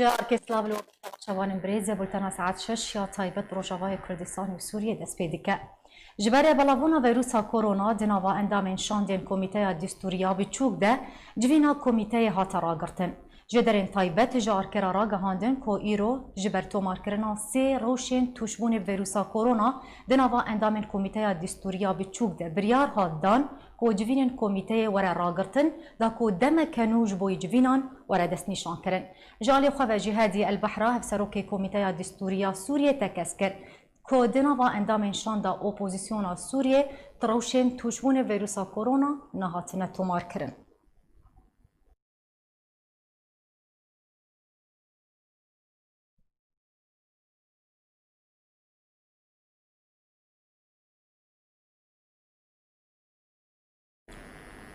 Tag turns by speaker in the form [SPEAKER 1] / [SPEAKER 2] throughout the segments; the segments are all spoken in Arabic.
[SPEAKER 1] جارك سلاف شوان بريزة بولتنا ساعات 6 يا طيبة روجاواي كردستان وسوريا دست بيدك جباري بلافونا فيروسا كورونا دينافا اندامين شاندين كوميتيا دستوريا بتشوك ده جوينا كوميتيا هاتا راغرتن جدرين طيبت جار كرا راغا هاندن كو ايرو جبرتو ماركرنا سي روشين توشبون فيروسا كورونا دينافا اندامين كوميتيا دستوريا بتشوك ده بريار هادان كو جوينن كوميتيا ورا راغرتن دا كو دم كانوج بوي جوينان ورا دسني شانكرن جالي خوفا جهادي البحرة هفسروكي كوميتيا دستوريا سوريا تكسكر كو دينافا اندامين شاندا اوبوزيسيونا سوريا تروشين توشبون فيروسا كورونا نهاتنا توماركرن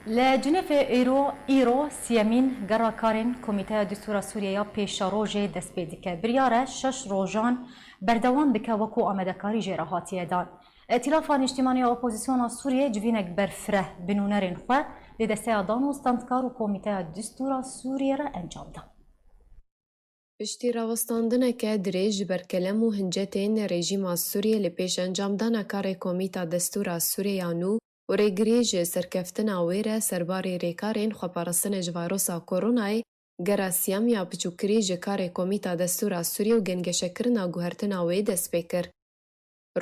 [SPEAKER 1] لجنيف ايرو سيامين قرا كارين كوميتي دستور سوريا بيش روجي دست بيدك برياره 6 روجان بردوام بك وكو امدكاري جراهاتي دان ائتلافان اجتماعي اوبوزيسيون سوريا جوينك برفره بنونرين خو لدسته دان وستاندكار وكوميتي دستور سوريا را انجام دان
[SPEAKER 2] پشتی راوستاندنکه درێژ بەرکەلەم و هەنجەتێن رێژیما سووریە لە پێش ئەنجامدانا کارێ کۆمیتا دەستوورا سوورێیان و ڕێگرێژ سەرکەفتنا وێرە سەربارەی ڕێکارێن خۆپاڕستنە ji ڤایرۆسا کۆرۆنایê gera siyamiya piçûkirî ji karê komîta destûra Sûriyê û gengeşekirina guhertina wê dest pê kir.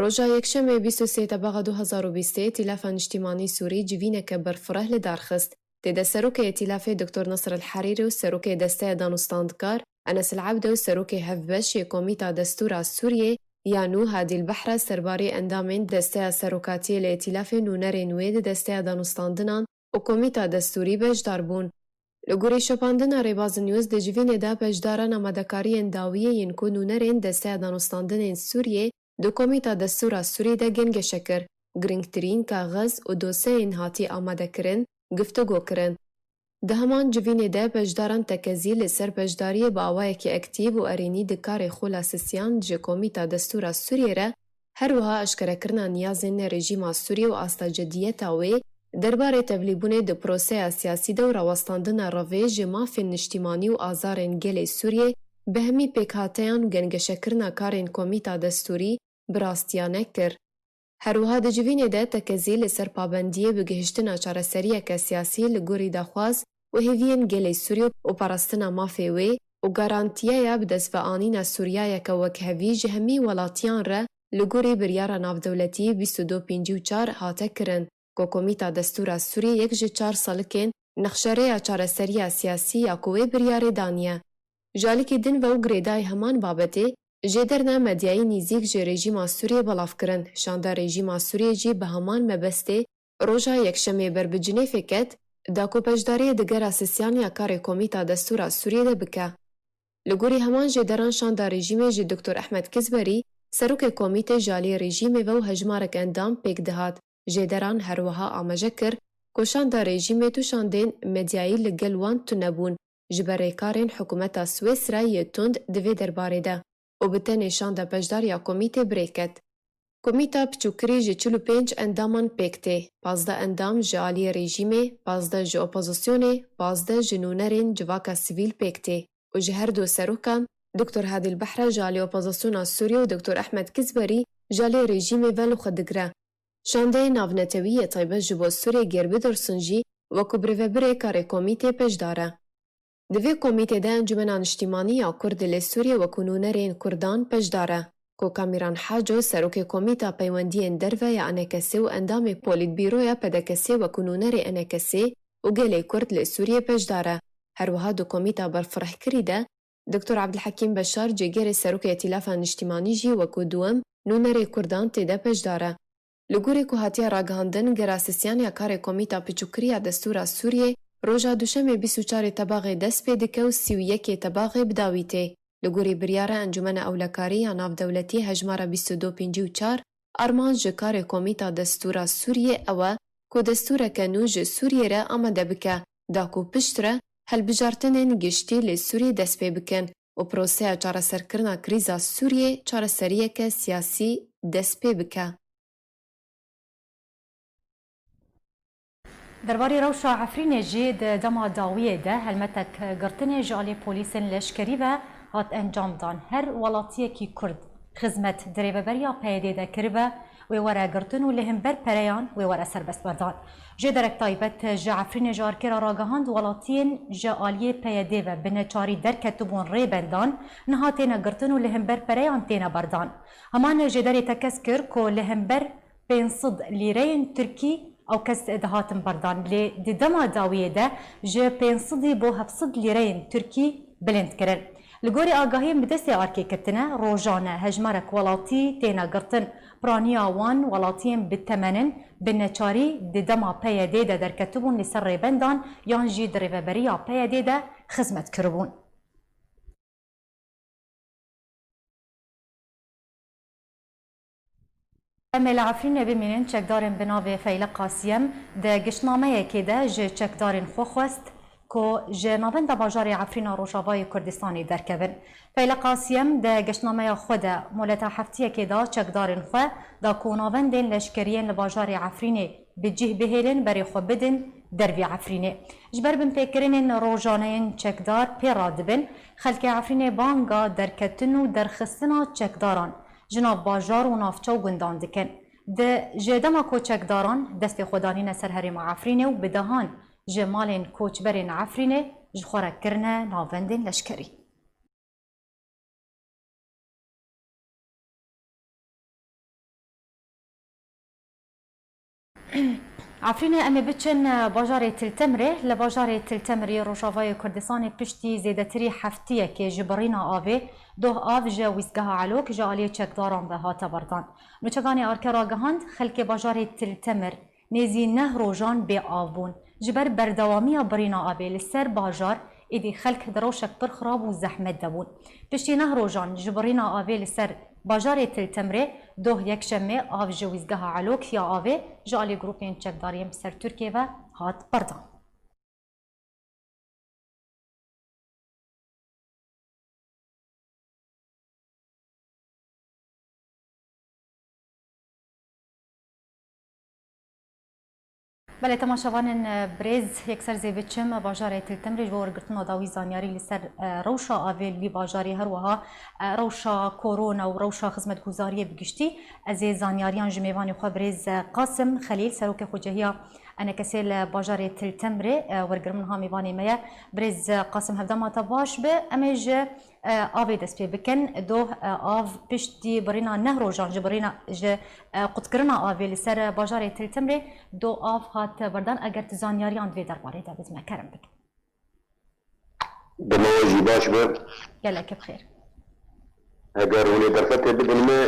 [SPEAKER 2] Roja yekşemê 23 tebaxa 2020 Tîlafa Niştîmanî Sûrî civîneke berfireh li darxist. Têde serokê Tîlafê Dr. Nasr el-Herîrî û serokê desteya danûstandkar Enes el-Abd û serokê hevbeş yê komîta destûra Sûriyê ya nû Hadî el-Behra serbarê endamên desteya serokatiyê li Îtîlafê nûnerên wê di desteya danûstandinan û komîta destûrî bejdar bûn. Li gorî şopandina Rêbazên News di civînê de beşdaran amadekariyên dawiyê yên ku nûnerên desteya danûstandinên Sûriyê di komîta destûra Sûrî de gengeşe kir, girîngtirîn kaxez û dosyeyên hatî amadekirin, guftego kirin. Di heman civînê de beşdaran tekezî li ser beşdariyê bi awayekî ektîv û erênî di karê xwe sisyan ji komîta destûra Sûriyê re her wiha eşkerekirina niyazên rejîma Sûriyê û asta cediyeta wê derbarê tevlîbûnê di proseya siyasî de û rawestandina revê ji mafên niştîmanî û azarên gelê Sûriyê bi hemî pêkhateyan û gengeşekirina karên komîta destûrî bi rastiyanek kir. Her wiha di civînê de tekezî li ser pabendiyê bi gihiştina çareseriyeke siyasî li gorî daxwaz û hêviyên gelê Sûriyê û parastina mafê wê û garantiyeya bi destveanîna Sûriyayeke wekhevî ji hemî welatiyan re li gorî biryara navdewletî 2254 hate kirin. Ku komîta destûra Sûriyê yek ji 4 salikên nexşereya çareseriya siyasî ya ku wê biryarê daniye. Ji alîkê din ve û girêdayê heman babetê jêderna medyayî nîzik ji rejîma Sûriyê belav kirin. Şanda rejîma Sûriyê jî bi heman mebestê roja yekşemê ber bi Cinêfê ket da ku beşdariyê di gera sisyaniya karê komîta destûra Sûriyê de bike. Li gorî heman jêderan şanda rejîmê ji Dr. Ehmed Kizberî serokê komîtê ji aliyê rejîmê ve û hejmarek endam pêk dihat. Jêderan her wiha amaje kir ku şanda rejîmê tu şandên medyayî li gel wan tunebûn ji ber rêkarên hikûmeta Swêsra yê tund di vê derbarê de û bi tenê şanda bejdariya komîtê birêk ket. Komîta piçûkirî ji 45 endaman pêk tê, 15 endam ji aliyê rejîmê, 15 ji opozisyonê, 15 ji nûnerên civaka sivîl pêk tê û ji her du serokan Dr. Hadî el-Behra ji alî opozisyona Sûriyê û Dr. Ehmed Kizberî ji aliyê rejîmê ve li xwe digire. Şandeyê navnetewî yê taybet ji bo Sûriyê Gerbidorsun jî wekû birêvebirê karê komîtê pejdar e. Di vê komîtê de Encumena Niştîmanî ya Kurd li Sûriyê wekû nûnerên Kurdan pejdar e. Ku Kamiran Haco serokê komîta peywendiyên derve ya NKS û endamê Polîtbîroya PDKSê wekû nûnerê NKS û gelê Kurd li Sûriyê pejdar e. Her wiha di komîta berfirehkirî de Dr. Abdulhekîm Beşar cêgerê serokê Îtîlafa Niştîmanî jî wekû duwem nûnerê Kurdan têde pejdar e. Li gorî ku hatiye ragihandin gera sisyaniya karê komîta piçûkiriya destûra Sûriyê roja duşemê 24 tebaxê dest pê dike û 31 tebaxê bidawî tê. Li gorî biryara Encumena Ewlekarî ya Navdewletî hejmara 2254 arman ji karê komîta destûra Sûriyê ew e ku destûreke nû ji Sûriyê re amade bike da ku pişt re helbijartinên giştî li Sûriyê dest pê bikin û proseya çareserkirina krîza Sûriyê çareseriyeke siyasî dest pê bike.
[SPEAKER 1] درباري روشا عفرين جي دما داوية ده هلمتك قرتني جالي بوليسن لشكري و هات انجام دان هر ولاتیکی کرد خدمت دریبریا پیدا کربه و ورا گرتن و لهم بر پریان و ورا سربست بردان جه درک تایبت جه عفرین جارکر راگهاند ولاتین جه آلیه پیده و بنچاری درکتبون ری بندان نها تینا گرتن و لهم بر پریان تینا بردان همان جه داری تکس کر که لهم بر 500 لیره ترکی او کس دهاتن بردان لی ددما داویه ده جه 500 بو 700 لیره ترکی بلند کرن لگوری آگاهی بدستی آرکی کتنه روزانه هجمارک ولاتی تینا گرتن پرانیا وان ولاتیم بتمنن بنچاری ددما پیده ده در کتبون لسر ریبندان یان جی دریبریا پیده ده خدمت کربون. امل عفرین بمینن چکدارن بناوی فیل قاسیم ده گشنامه که ده جه چکدارن خوخوست که جه نابند باجار عفرین روشاوای کردستانی درکبن. فیل قاسیم ده گشنامه خود مولت هفتیه که ده چکدارن خواه ده کوناوندن لشکرین لباجار عفرین بجه بهیلن بری خواه بدن دروی عفرینه. جبر بن پیکرین روزانه چکدار پیراد بن خلک عفرین بانگا درکتن و درخستنا چکداران جناب باجار و نافچه و گندان دکن. ده جدما کوچکداران دست خودانین سر هرم عفرینه و بدهان جمالین کوچبرین عفرینه جخورک کرنه ناوندین لشکری. عفرینه امی بچن باجار تلتمره لباجار تلتمری روشاوای کردستان پشتی زیدتری هفتیه که جبرینا آوه دو آف جا ویزگاه علوک جا آلیه چکداران به هاتا بردان. نوچگانی آرکراگهاند خلک باجار تلتمر نیزی نه روژان به آبون جبر بردوامی برینا آبه لسر باجار ایدی خلک دروشک پر خراب و زحمت دبون. پشتی نه روژان جبرینا آبه لسر باجار تلتمره دو یک شمه آف جا ویزگاه علوک یا آوه جا آلی گروپین چکداریم سر ترکیه و هات بردان. بله تماشاوان برز یک سر زیبچم باجار تلتمری جوار گرتن داوی زانیاری لسر روشا آویل لی باجاری هر وها روشا کورونا و روشا خدمت گزاری بگشتی از زانیاریان جمیوانی خو برز قاسم خلیل سروک خوجهیا انا کسیل باجار تلتمری ورگرمن ها میوانی میا برز قاسم هفده ما تباش به امیج آبی دست پی بکن دو آف پشتی برینا نهرو جان جبرینا ج قطکرنا آبی لسر باجار تلتمری دو آف هات بردان اگر تزانیاریان دوی درباره دا بزمه کرم بکن.
[SPEAKER 3] دموجي باش به
[SPEAKER 1] گلک بخیر.
[SPEAKER 3] اگر اونی درفت بدنمه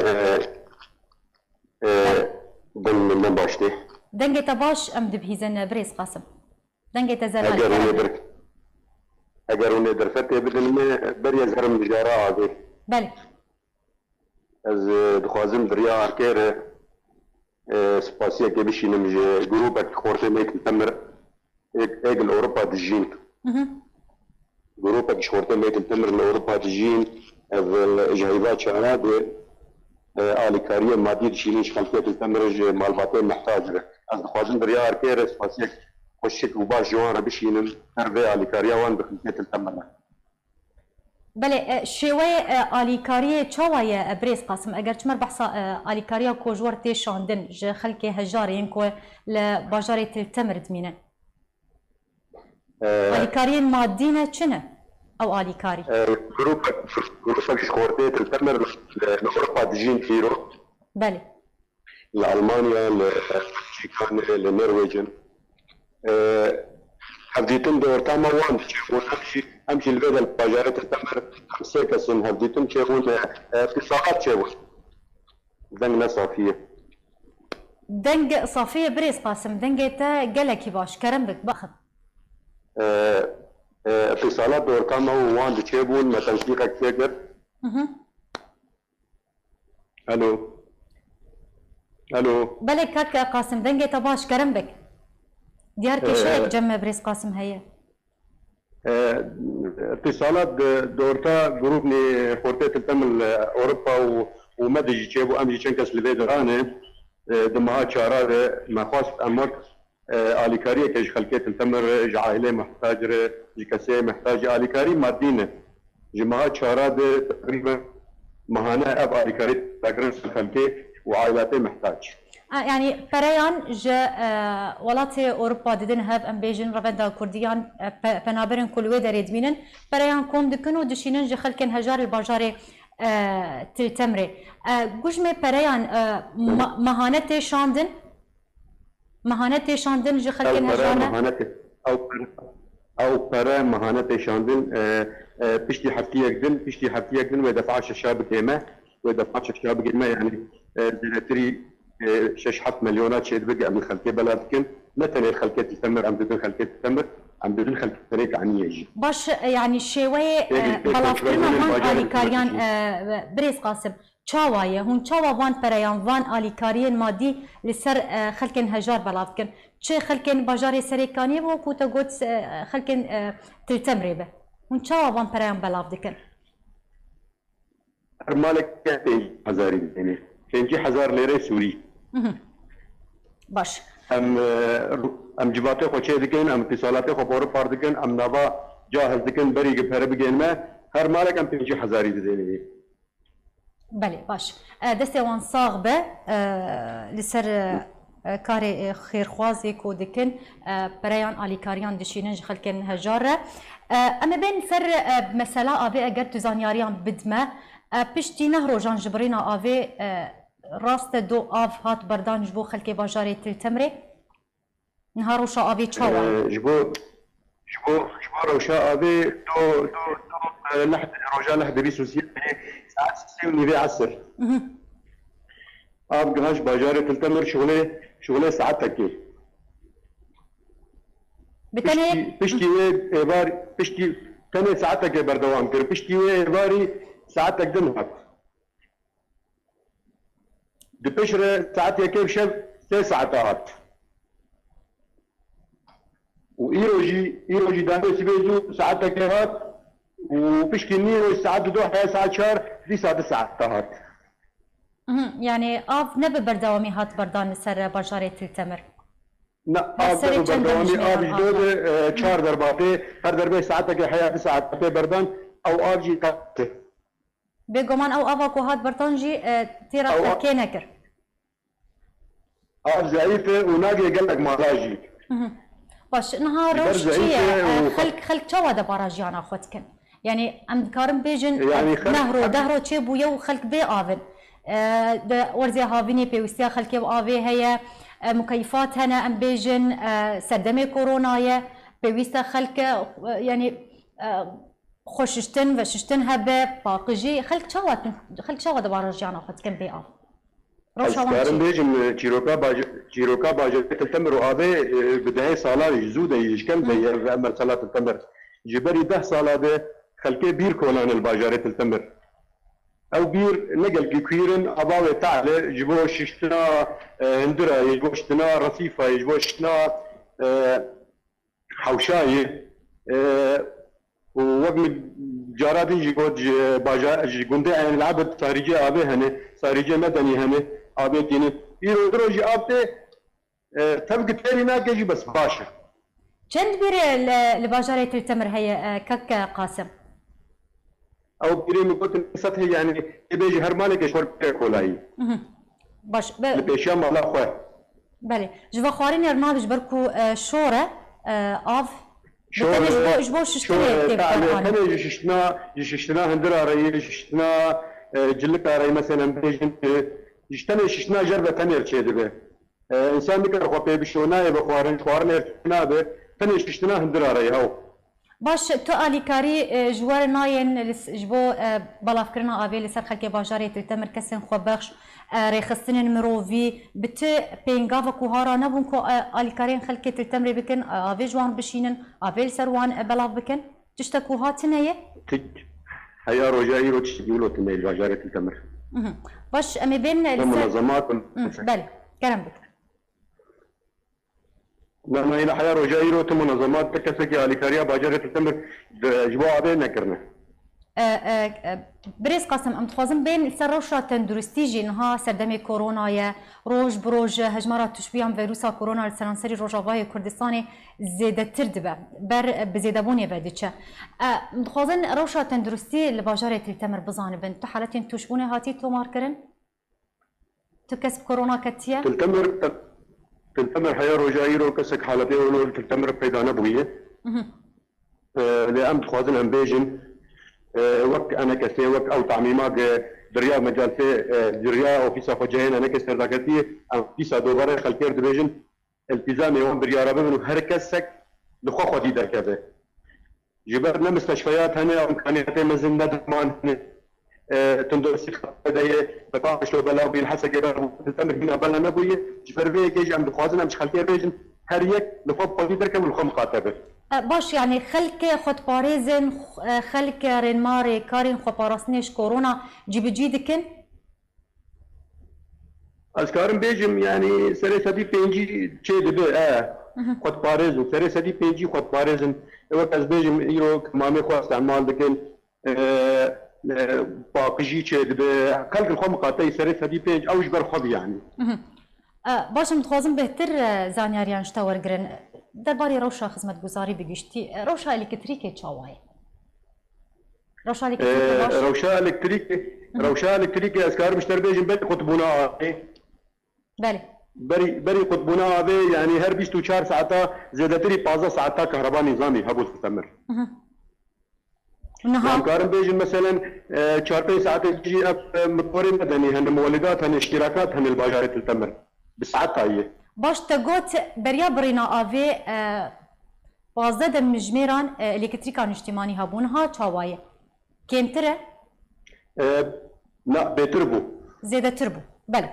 [SPEAKER 3] دن باشته.
[SPEAKER 1] دنگی تباش ام دبهیزن برز قاسم. دنگی تزلال.
[SPEAKER 3] اگر اونی درفت بدنمه بری از هرم نجاره عادی.
[SPEAKER 1] بله.
[SPEAKER 3] از دخوازم دریا ارکر سپاسیه که بشینم جه گروبک خورته میکن تمر اگل اوروبا دجین. جروبك شورتين ميت التمر لأوروبا تجين الجهيزات شغلات آليكارية مادية تشيلين شخلفية التمر مالباتين محتاجة أنا خوازن دريا أركيرس فاسيك خشك وباش جوانا بشين تربية آليكارية وان بخلفية التمر.
[SPEAKER 1] بله شوي آليكارية چاوية بريس قاسم اگر چمر بحثا آليكارية كوجور تيشاندن جه خلقي هجارين كو لباجاري تلتمر دمينن. آليكاريين مادينة چنه أو آليكاري؟
[SPEAKER 3] جروبك شورتين التمر لأوروبا تجين كيرو.
[SPEAKER 1] بله.
[SPEAKER 3] لألمانيا لأمريكان للنرويجن. هفديتم دورتا موان امشي البيضة الباجارات التمر خمسة كسن هفديتم شيخون اتصالات شيخون دنگ صافية
[SPEAKER 1] دنگ صافية بريس قاسم دنگ تا قلكي باش كرم بك باخد
[SPEAKER 3] اتصالات دورتا موان دشيبون ما تنسيقك تيجر الو الو
[SPEAKER 1] بله كاك قاسم دنگ تا باش كرم بك ديار كشوك جمع بريس قاسم هيا
[SPEAKER 3] اتصالات دورتا جروبني خورتات التمل اوروبا ومدجي تشيبو امجي تشنكس لبيدراني دمها شارع ما خاص امك آليكارية كيش خلقيت التمر عائلة محتاجة كسي محتاجة آليكاري مادينة جماعة شارات تقريبا مهانة أب آلكاري تقريبا خلقه وعائلاته محتاج.
[SPEAKER 1] يعني بريان جا ولاتي أوروبا ددن هاف أمبيجن رفدا كرديان بنابرن كل ويدا ريدمينن بريان كوم دكنو دشينن جا خلكن هجار الباجاري تلتمري قجمي بريان مهانة شاندن جا خلكن هجارنا
[SPEAKER 3] أو برا مهانة شاندن بشتي حفتي يكدن ودفعش الشاب كيما يعني زلتري 6 مليونات شيء بقى من خلكي بلادكن مثلا خلكي تستمر عم بدون خلكي تستمر عم بدون خلكي طريق عن يجي
[SPEAKER 1] باش يعني شوي بلافكرنا هون آليكاريان بريز قاسم چاوايه هون چاوا وان بريان وان آليكاريان مادي لسر خلكن هجار بلافكن چه خلكن باجاري سريكاني بو كوتا قوت خلكن تلتمري به هون چاوا وان بريان بلافدكن
[SPEAKER 3] مالك كاتي هزاري يعني 5000 ليره سوري
[SPEAKER 1] باش
[SPEAKER 3] ام جباتي خو چه دکن ام اتصالاتي خو پور پار دکن ام نوا جاهز دکن بری گپر بگن ما هر مالك ام 5000 ديني
[SPEAKER 1] بله باش دستي وان صاغبه لسر كاري خيرخوازي كو دكن بريان اليكاريان دشينن خلكن هجاره اما بين سر مساله ابي اگر تزانياريان بدمه پشتی نهرو جان جبرینا آوی راست دو آف هات بردان جبو خلکی باجاری تلتمره نهارو شا آوی چاوان
[SPEAKER 3] جبو روشا آوی دو لحد روجا لحد بيسوسية ساعات 6 ونيفي عصر آف قهاش باجاری تلتمر شغله ساعات تكي
[SPEAKER 1] بتاني
[SPEAKER 3] پشتی ایواری پشتی تنه ساعت تكي بردوام كر پشتی ایواری ساعات تقدم هات دبشرة ساعات يكيف شب 3 ساعات وإيروجي دانو سبيزو ساعات تكيهات وبشكني ساعات دو حياة ساعات شهر 3 ساعات
[SPEAKER 1] يعني آف نبي بردوامي هات بردان سر باجاري تلتمر
[SPEAKER 3] لا آف نبي بردوامي آف جدود 4 درباتي هر دربي ساعات تكي حياة ساعات بردان أو آف جي قاتي
[SPEAKER 1] بيجومان او افاكو هات برطانجي تيرا كينكر
[SPEAKER 3] ضعيفه وناقي قال لك مالاجي
[SPEAKER 1] باش نهار روشتي خلك تشوا دا باراجيانا خوتكن يعني ام كارم بيجن
[SPEAKER 3] يعني
[SPEAKER 1] نهرو دهرو تشي بو يو خلك بي افن ورزي هافيني بيوستيا خلك افي هي مكيفات هنا ام بيجن سردمي كورونايا بيوستا خلك يعني خوششتن و ششتن هبه باقجي خلك شوا دبار رجعنا خد كم بيقف
[SPEAKER 3] كارم بيجن تشيروكا باجا تلتمر ابي بدايه صالات جزوده يشكم بي امر صلاه تلتمر جبري 10 صلاه خلكي بير كولان الباجاره تلتمر او بير نقل كيرن اباوي تعالى جبو ششتنا اندرا يجبو شتنا رصيفه يجبو شتنا حوشاي ووقت جاراتي جيكوت باجا جيكوندي يعني العبد خارجي ابي هنا خارجي مدني هنا ابي ديني يروجي ابتي تبقى تاني ناقجي بس باشا
[SPEAKER 1] چند بير لباجاري تلتمر هي كك قاسم
[SPEAKER 3] او بيري مقوت سطح يعني بيجي هر مالك شور كولاي
[SPEAKER 1] باش
[SPEAKER 3] بيشام الله خو
[SPEAKER 1] بله جوا خوارين ارناج بركو شوره اف جبو ششتنا
[SPEAKER 3] تاني ششتنا هندرا ري ششتنا جلك ري مثلا بيجن ششتنا جربه تاني رشيد به انسان بكر خو بيشونا بخوارن به تاني ششتنا هندرا ري هاو
[SPEAKER 1] باش تو آلیکاری جوار ناین جبو بلاف کرنا آوی لسر خلک باجاری تلتمر کسین خو بخش ریخستن مروی بت پینگا و کوهارا نبون کو آلیکارین خلک تلتمر بکن آوی جوان بشینن آوی لسر وان بلاف بکن تشتا کوهات نیه
[SPEAKER 3] هيا رجائي رو تشتغلوا تني باجاری تلتمر
[SPEAKER 1] باش امی بین لسر
[SPEAKER 3] منظمات
[SPEAKER 1] بله كلام بك
[SPEAKER 3] لما الى حياه رجائي رو منظمات تكسكي آلیکاریا باجاری تلتمر جبو آوی نکرنه
[SPEAKER 1] بريز قاسم ام تخوازم بين سر روشا تندرستي جنها سردمي كورونا يا روج بروج هجمرات تشبيهم فيروسا كورونا لسرانسري روجافاي كردستاني زيادة تردبة بر بزيدابوني بديتشا متخوازن روشا تندرستي لباجارة التمر بزان بنت حالتين تشبوني هاتي تو ماركرن تكسب كورونا كتيا
[SPEAKER 3] تلتمر حياة رجائيرو كسك حالتين ولو تلتمر بيدانا بوية لأم تخوازن هم بيجن وقت أنا كسي وقت أو تعميمات دريا مجال في دريا أو في سافة جهين أنا كسر ذاكرتي أو في سادوبارة خلكير دبيجن التزام يوم بريا ربنا إنه هركسك لخو خدي دركبه جبرنا مستشفيات هنا أو إمكانيات مزن ندمان تندرسي خدايا بتاعش لو بلا بين حسك جبر تلتمر هنا بلا نبوية جبر في كيج عم بخوازن مش خلكير بيجن هريك لخو خدي دركبه لخو مقاتبه
[SPEAKER 1] باش يعني خلك خود باريزن خلك رنماري كارين خو باراسنيش كورونا جيب جيدكن
[SPEAKER 3] أذكارم بيجم يعني سري سدي بينجي شيء دبي خود باريزن سري سدي بينجي خود باريزن وقت از بيجم يرو مامي خو استعمال دكن باقي شيء دبي خلق الخو مقاطعي سري سدي بينج أو جبر خب يعني
[SPEAKER 1] باش متخوازم بهتر زانياريان شتاورگرن درباري روشا خدمت گزاري بگشتي روشا الكتريكي چاواي روشا الكتريكي
[SPEAKER 3] روشا الكتريكي اسكار مشتر بيجن بيت قطبونا
[SPEAKER 1] بله
[SPEAKER 3] بري قطبونا ابي يعني هر 24 ساعه زيادتري 15 ساعه كهرباء نظامي هبو تستمر
[SPEAKER 1] نهار
[SPEAKER 3] كارم بيجن مثلا 4 ساعات تجي مطورين مدني هن مولدات هن اشتراكات هن الباجار تستمر بالساعات هاي
[SPEAKER 1] باش تقوت بريا برينا آوي بازده مجميران الكتريكان اجتماعي هابونها چاواي كيمتره؟
[SPEAKER 3] لا بيتربو
[SPEAKER 1] زيادة تربو بله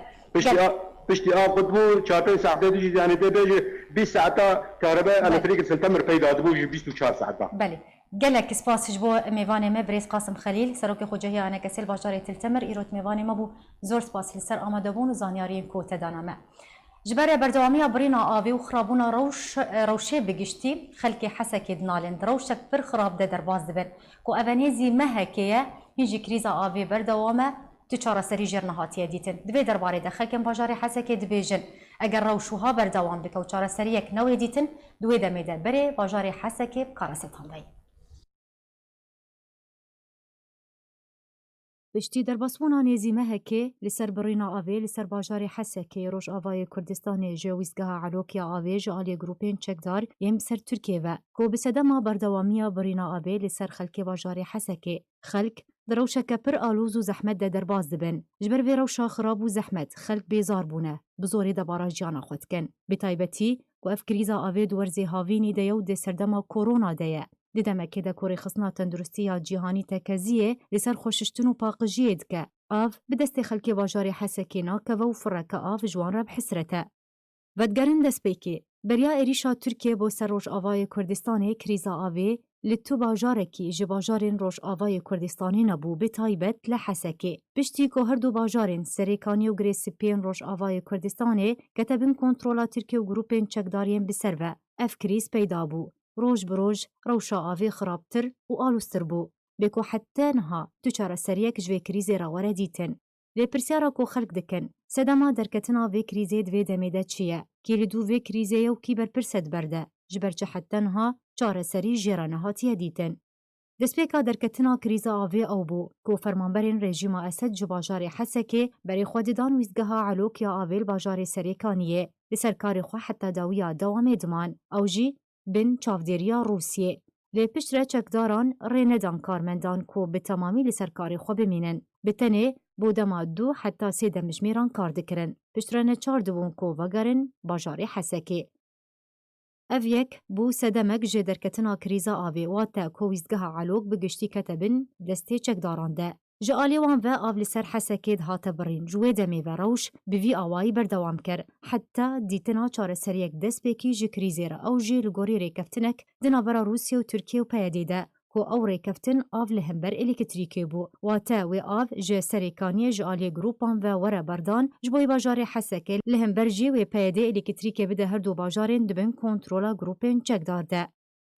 [SPEAKER 3] بشتي قطبو 4 ساعات تجي يعني تبيجي 20 ساعة كهرباء الكتريك سنتمر فايدة دبو 24 ساعة
[SPEAKER 1] بله قالك سباس جبو ميفاني ما بريز قاسم خليل سروك خوجهي انا كسل باشاري تلتمر ايروت ميفاني ما بو زور سباس لسر امادبون وزانيارين كو تدانما جباري بردوامية برينا آوي وخرابونا روشي بگشتي خلكي حسكي دنالند روشك پر خراب ده درباز دبن كو اوانيزي مهكيه هنجي كريزا آوي بردوامه تچارا سري جرنا هاتيه ديتن دبي درباري ده خلكي باجاري حسكي دبيجن اگر روشوها بردوام بكو چارا سريك نوي ديتن دوي دمي ده بري باجاري حسكي بقارستان بي پشتی درباسبونا نێزیمە هەکێ لەسەر بڕینا ئاوێ لەسەر باژارێ حەسەکێ ڕۆژئاوای کوردستانê ji wîzgeha Elokya avê ji aliyê grûpên çekdar yên ser Tirkiye ve ku bi sedema berdewamiya birîna avê li ser xelkê bajarê Hesekê xelk di rewşeke pir alûz û zehmet de derbas dibin ji ber vê rewşa xirab û zehmet xelk bêzar bûne bi zorê debara jiyana xwe dikin bi taybetî ku ev krîza avê di werzê havînî de ye û dê serdema korona de ye di demekê de ku rêxistina tenduristiya cîhanî tekeziyê li ser xweşiştin û paqijiyê dike av bi destê xelkê bajarê Hesekê nakeve û fireke av ji wan re bihesrete vedgerin destpêkê beriya êrîşa Tirkiye bo ser Rojavayê Kurdistanê krîza avê li tu bajarekî ji bajarên Rojavayê Kurdistanê nebû bi taybet li Hesekê piştî ku her du bajarên serêkanî û girêsipiyên Rojavayê Kurdistanê kete bin kontrola Tirkiye û grûpên çekdariyên bi ser ve ev krîz peyda bû roj bi roj rewşa avê xirabtir û alûstir bû bê ku hete niha tu çareseriyek ji vê krîzê re were dîtin lêpirsyara ku xelk dikin sedema derketina vê krîzê di vê demê de çi ye kî li dû vê krîzê ye û kî berpirse diberde ji ber çi hete niha çareserî jê re nehatiye dîtin destpêka derketina krîza avê ew bû ku fermanberên rejîma Esed ji bajarê Hesekê berê xwe didan wîzgeha Elokya avê li bajarê Serêkaniyê li ser karê xwe heta dawiya dewamê diman ew jî bin çavdêriya Rûsyê lê pişt re çekdaran rê nedan karmendan ku bi temamî li ser karê xwe bimînin bi tenê bo dema 2 heta 3 demijmêran kar dikirin pişt re neçar dibûn ku vegerin bajarê Hesekê ev yek bû sedemek jê derketina krîza avê wate ku wîzgeha Elok bi giştî kete bin destê çekdaran de ji alî wan ve av li ser Hesekê dihate birîn ji wê demê ve rewş bi vî awayî berdewam kir heta dîtina çareseriyek destpêkî ji krîzê re ew jî li gorî rêkeftinek di navbera Rûsya û Tirkiye û peyedê de ku ew rêkeftin av li hember elektrîkê bû wate wê av ji serêkaniyê ji aliyê grûpan ve were berdan ji bo bajarê Hesekê li hember jî wê peyedê elektrîkê bide her du bajarên dibin kontrola grûpên çekdar de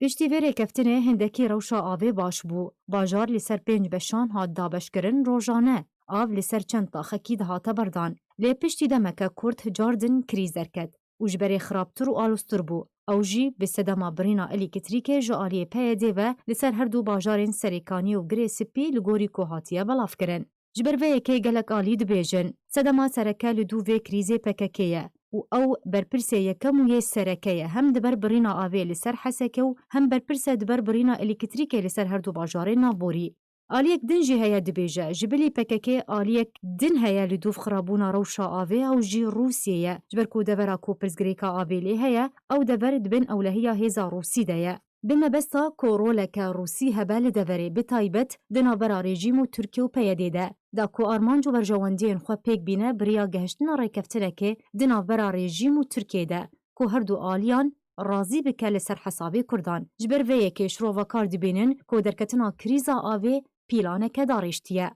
[SPEAKER 1] پشتیوێرê keftinê hindekî rewşa avê baş bû. Bajar li ser 5 beşan hat dabeşkirin rojane. Av li ser çend taxekî dihate berdan. Lê piştî demeke Kurd cardin krîz derket û ji berê xirabtir û alûstir bû. Ew jî bi sedema birîna elîktrîkê ji aliyê PYD ve li ser her du bajarên Serêkanî û Girê Spî li gorî ku hatiye belavkirin. Ji ber vê yekê gelek alî dibêjin. Sedema sereke li dû vê krîzê PKK ye. û ew berpirsê yekem û yê sereke ye hem diber birîna avê li ser Hesekê û hem berpirsê diber birîna elîktrîkê li ser her du bajarên navborî. Aliyek din jî heye dibêje, ji bilî PKK aliyek din heye li dûv xirabûna rewşa avê ew jî Rûsyê ye. Ji ber ku devera ku pirsgirêka avê lê heye, ew dever dibin ewlehiya hêza Rûsî de ye. Bi mebesta ku roleke Rûsî hebe li deverê bi taybet di navbera rejîm û Tirkiye û PYD de. Da ku armanc û berjewendiyên xwe pêk bîne biriya gehiştina rêkeftinekê di navbera rejîm û Tirkiye de ku her du aliyan razî bike li ser hesabê Kurdan. Ji ber vê yekê şirovekar dibînin ku derketina krîza avê pîlaneke darêştiye.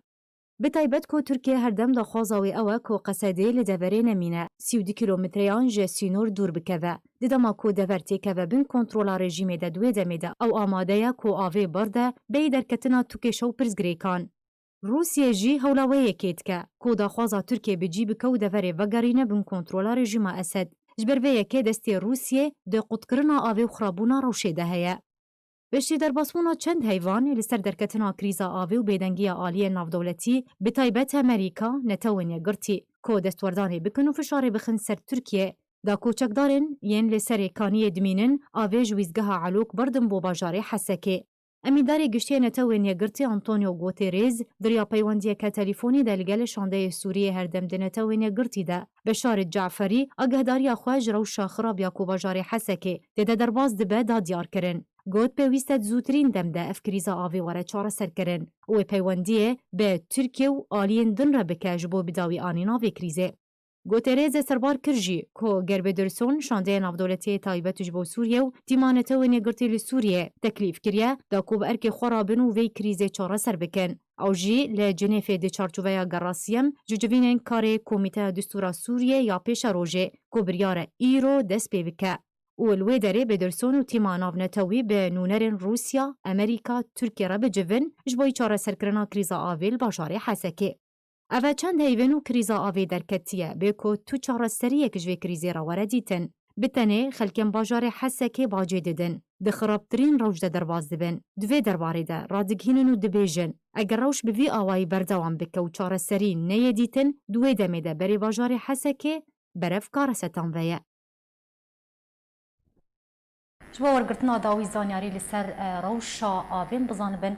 [SPEAKER 1] Bi taybet ku Tirkiye herdem daxwaza wê ew e ku Qesedê li deverê nemîne 32 kilometreyan ji Sînor dûr bikeve. Di dema ku dever têkeve bin kontrola rejîmê de duê demê de ew amade ye ku avê birde bêyî derketina tu kêşa û pirsgirêkan. Rûsyê jî hewla wê yekê dike ku daxwaza Tirkiye bicî bike û deverê vegerîne bin kontrola rejîma Esed. Ji ber vê yekê destê Rûsyê di qutkirina avê û xirabûna rewşê de heye. Piştî derbasbûna çend heyvan li ser derketina krîza avê û bêdengiya aliyên navdewletî bi taybet Amerîka netewên yekgirtî ku destwerdanê bikin û fişarê bixin ser Tirkiye da koçekdarên yên li serê Kaniyê dimînin avê ji wîzgeha Elok berdin bo bajarê Hesekê. Emîndarê giştiyê netewên yekgirtî Antonio Guterres diriya peywendiyeke telîfonî de li gel şandeyê Sûriyê herdem di netewên yekgirtî de Beşaret Caferî agehdariya xwe ji rewşa xirabiya ku bajarê Hesekê têde derbas dibe da diyar kirin. Got pêwîst e zûtirîn demde ev krîza avê were çareserkirin û wê peywendiyê bi Tirkiye û aliyên din re bike ji bo bidawî anîna vê krîzê. Guterres ê serbar kir jî ku Gerbederson şandeyê navdewletiyê taybet ji bo Sûriye û tîma netewên yekgirtî li Sûriyê teklîf kiriye da ku bi erkê xwe rabin û vê krîzê çareser bikin. Ew jî li Cinêfê di çarçoveya gerasiyem ji civînên karê Komîteya Distûra Sûriyê ya pêşa rojê ku biryare îro dest pê bike. û li wê derê Bederson û tîma navnetewî bi nûnerên Rûsya, Amerîka, Tirkiye re bicivin ji bo çareserkirina krîza avê li bajarê Hesekê. Ev e çend heyvên û krîza avê derketiye bê ku tu çareseriyek ji vê krîzê re were dîtin. Bi tenê xelkên bajarê Hesekê bacê didin. Di xirabtirîn rewş de derbas dibin. Di vê derbarê de radigihînin û dibêjin eger rewş bi vî awayî berdewam bike û çareserî neyê dîtin, di wê demê de berê bajarê Hesekê berev karesetan ve ye. Ji bo wergirtina dawî zanyarî li ser rewşa avên bizanibin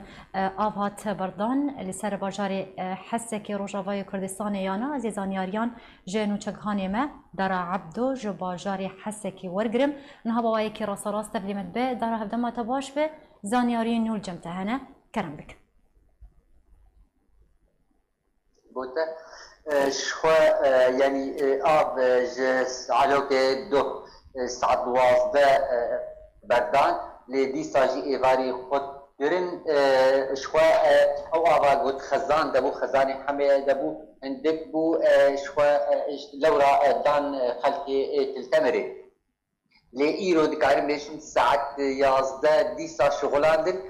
[SPEAKER 1] av hat berdan li ser bajarê Hesekê Rojavayê Kurdistanê yana ez ê zanyariyan ji nûçegihanê me Dara Ebdo ji bajarê Hesekê wergirim. Niha bawayekî rasterast tevlî min be dara hevdema te baş be zanyariyên nû li cem te hene kerem bik.
[SPEAKER 4] Bote şxwe yani av ji alokê du saat 12 berdan lê dîsa jî êvarî xwe kirin şxwe ew ava got xezan debû xezanê hemê debû hindik bû şxwe lewra dan xelkê Tiltemirê lê îro dikarin bêjin saet 11 dîsa şixulandin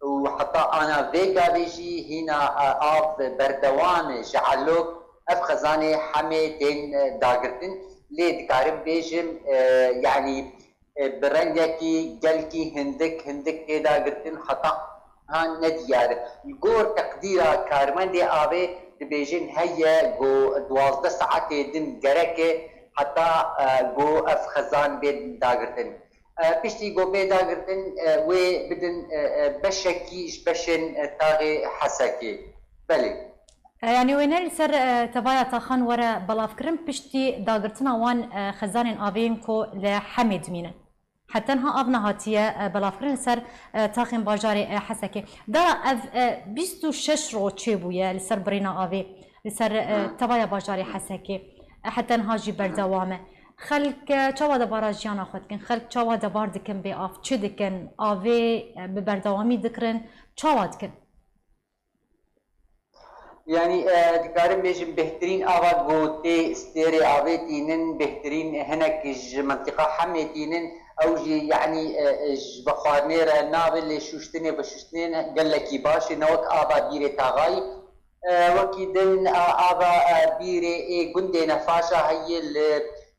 [SPEAKER 4] û heta ana vê gavê jî hîna av berdewan ji Elok ev xezanê hemê tên dagirtin lê dikarin bêjim yani bi rengekî gelkî hindik têda girtin heta nediyar. Gor teqdîra karmendê avê dibêjin heye got 12 saetê din gereke heta got ev xezan bê dagirtin. Piştî got bê dagirtin wê bidin beşekî ji beşên taxê Hesekê. Belê.
[SPEAKER 1] Yani wêne li ser tevaya taxan were belavkirin piştî dagirtina wan xezanên avên ku li Hemê dimînin. Hetenha av nehatiye belavkirin li ser taxên bajarê Hesekê. Dara ev 26 roj çêbûye li ser birîna avê li ser tevaya bajarê Hesekê. Hetenha jî berdewam e. Xelk çawa debara jiyana xwe dikin, xelk çawa debar dikin bê av, çi dikin, avê bi berdewamî dikirin, çawa dikin?
[SPEAKER 4] Yani dikarim bêjim bêhtirîn ava gotê stêrê avê tînin, bêhtirîn hinek ji mentıqa Hemê tînin, او جي يعني بخارنيرا نابل شوشتني بشوشتنين قال لك باشي نوك ابا بيري تاغاي وكيدن ابا بيري اي قندي نفاشا هي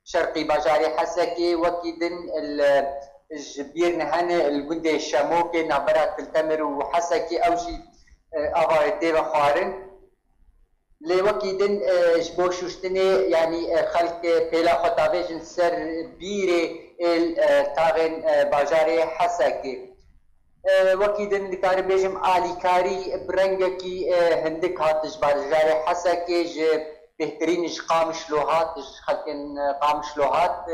[SPEAKER 4] الشرقي باجاري حسكي وكيدن الجبير نهن القندي الشاموكي نابرات التمر وحسكي او شي ابا تيبا خارن لوكيدن جبو شوشتني يعني خلق بلا خطابيجن سر بيري التاغن باجاري حسكي وكيدن دكار بيجم آلي كاري برنگكي هندك هاتش باجاري حسكي ج بهترين ج قامش لوهات خلقن قامش لوهات